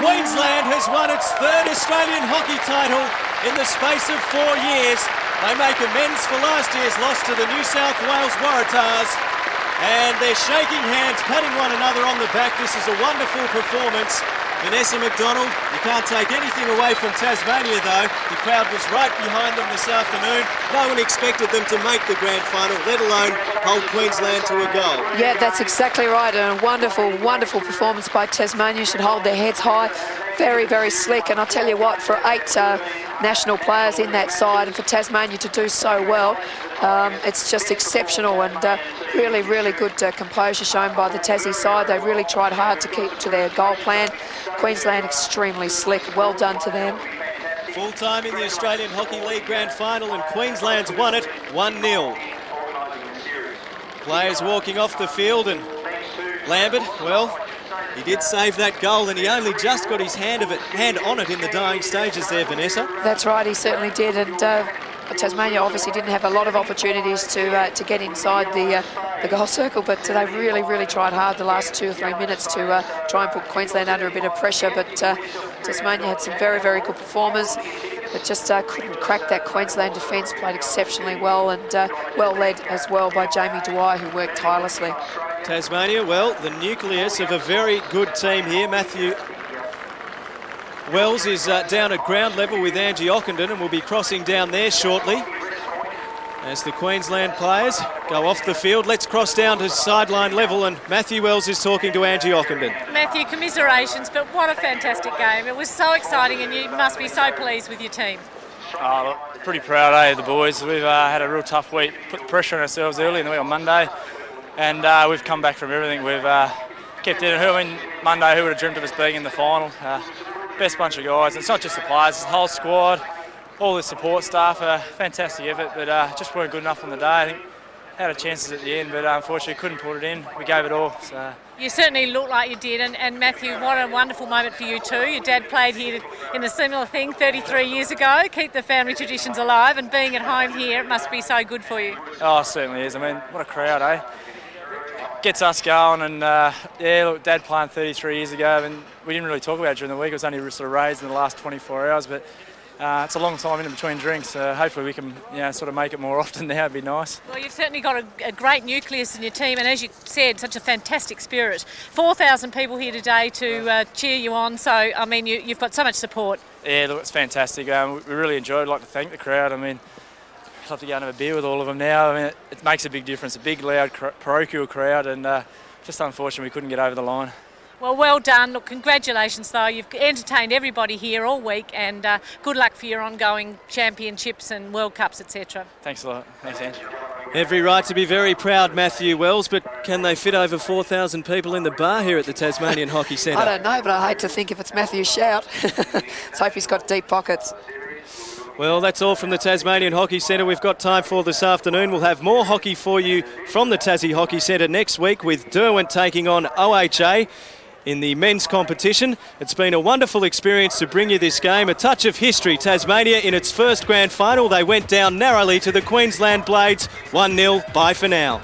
Queensland has won its third Australian hockey title in the space of 4 years. They make amends for last year's loss to the New South Wales Waratahs. And they're shaking hands, patting one another on the back. This is a wonderful performance. Vanessa McDonald, you can't take anything away from Tasmania though. The crowd was right behind them this afternoon. No one expected them to make the grand final, let alone hold Queensland to a goal. Yeah, that's exactly right. And a wonderful, wonderful performance by Tasmania. Should hold their heads high. Very, very slick. And I'll tell you what, for 8 national players in that side, and for Tasmania to do so well, it's just exceptional, and really, really good composure shown by the Tassie side. They really tried hard to keep to their goal plan. Queensland extremely slick. Well done to them. Full time in the Australian Hockey League Grand Final, and Queensland's won it 1-0. Players walking off the field, and Lambert, well, he did save that goal, and he only just got his hand on it in the dying stages there, Vanessa. That's right, he certainly did, and Tasmania obviously didn't have a lot of opportunities to get inside the goal circle, but they really, really tried hard the last 2 or 3 minutes to try and put Queensland under a bit of pressure, but Tasmania had some very, very good performers, but just couldn't crack that Queensland defence. Played exceptionally well, and well led as well by Jamie Dwyer, who worked tirelessly. Tasmania, well, the nucleus of a very good team here. Matthew Wells is down at ground level with Angie Ockenden and will be crossing down there shortly as the Queensland players go off the field. Let's cross down to sideline level, and Matthew Wells is talking to Angie Ockenden. Matthew, commiserations, but what a fantastic game. It was so exciting, and you must be so pleased with your team. Oh, look, pretty proud, of the boys. We've had a real tough week, put the pressure on ourselves early in the week on Monday, and we've come back from everything. We've kept it. I mean, Monday, who would have dreamt of us being in the final? Best bunch of guys. It's not just the players, it's the whole squad, all the support staff. Fantastic effort, but just weren't good enough on the day. I think had a chances at the end, but unfortunately couldn't put it in. We gave it all. So. You certainly look like you did, and Matthew, what a wonderful moment for you too. Your dad played here in a similar thing 33 years ago. Keep the family traditions alive, and being at home here, it must be so good for you. Oh, it certainly is. I mean, what a crowd, eh? Gets us going, and yeah, look, Dad playing 33 years ago, and we didn't really talk about it during the week. It was only sort of raised in the last 24 hours, but it's a long time in between drinks. Hopefully we can sort of make it more often now. It'd be nice. Well, you've certainly got a great nucleus in your team, and as you said, such a fantastic spirit. 4,000 people here today to cheer you on, so I mean you've got so much support. Yeah, look, it's fantastic. We really enjoyed it. I'd like to thank the crowd. I mean, I'd love to go and have a beer with all of them now. I mean, it makes a big difference. A big, loud, parochial crowd, and just unfortunately we couldn't get over the line. Well done. Look, congratulations though. You've entertained everybody here all week, and good luck for your ongoing championships and World Cups, etc. Thanks a lot. Thanks, Ange. Every right to be very proud, Matthew Wells, but can they fit over 4,000 people in the bar here at the Tasmanian Hockey Centre? I don't know, but I hate to think if it's Matthew's shout. Let's hope he's got deep pockets. Well, that's all from the Tasmanian Hockey Centre we've got time for this afternoon. We'll have more hockey for you from the Tassie Hockey Centre next week, with Derwent taking on OHA in the men's competition. It's been a wonderful experience to bring you this game. A touch of history. Tasmania in its first grand final. They went down narrowly to the Queensland Blades. 1-0. Bye for now.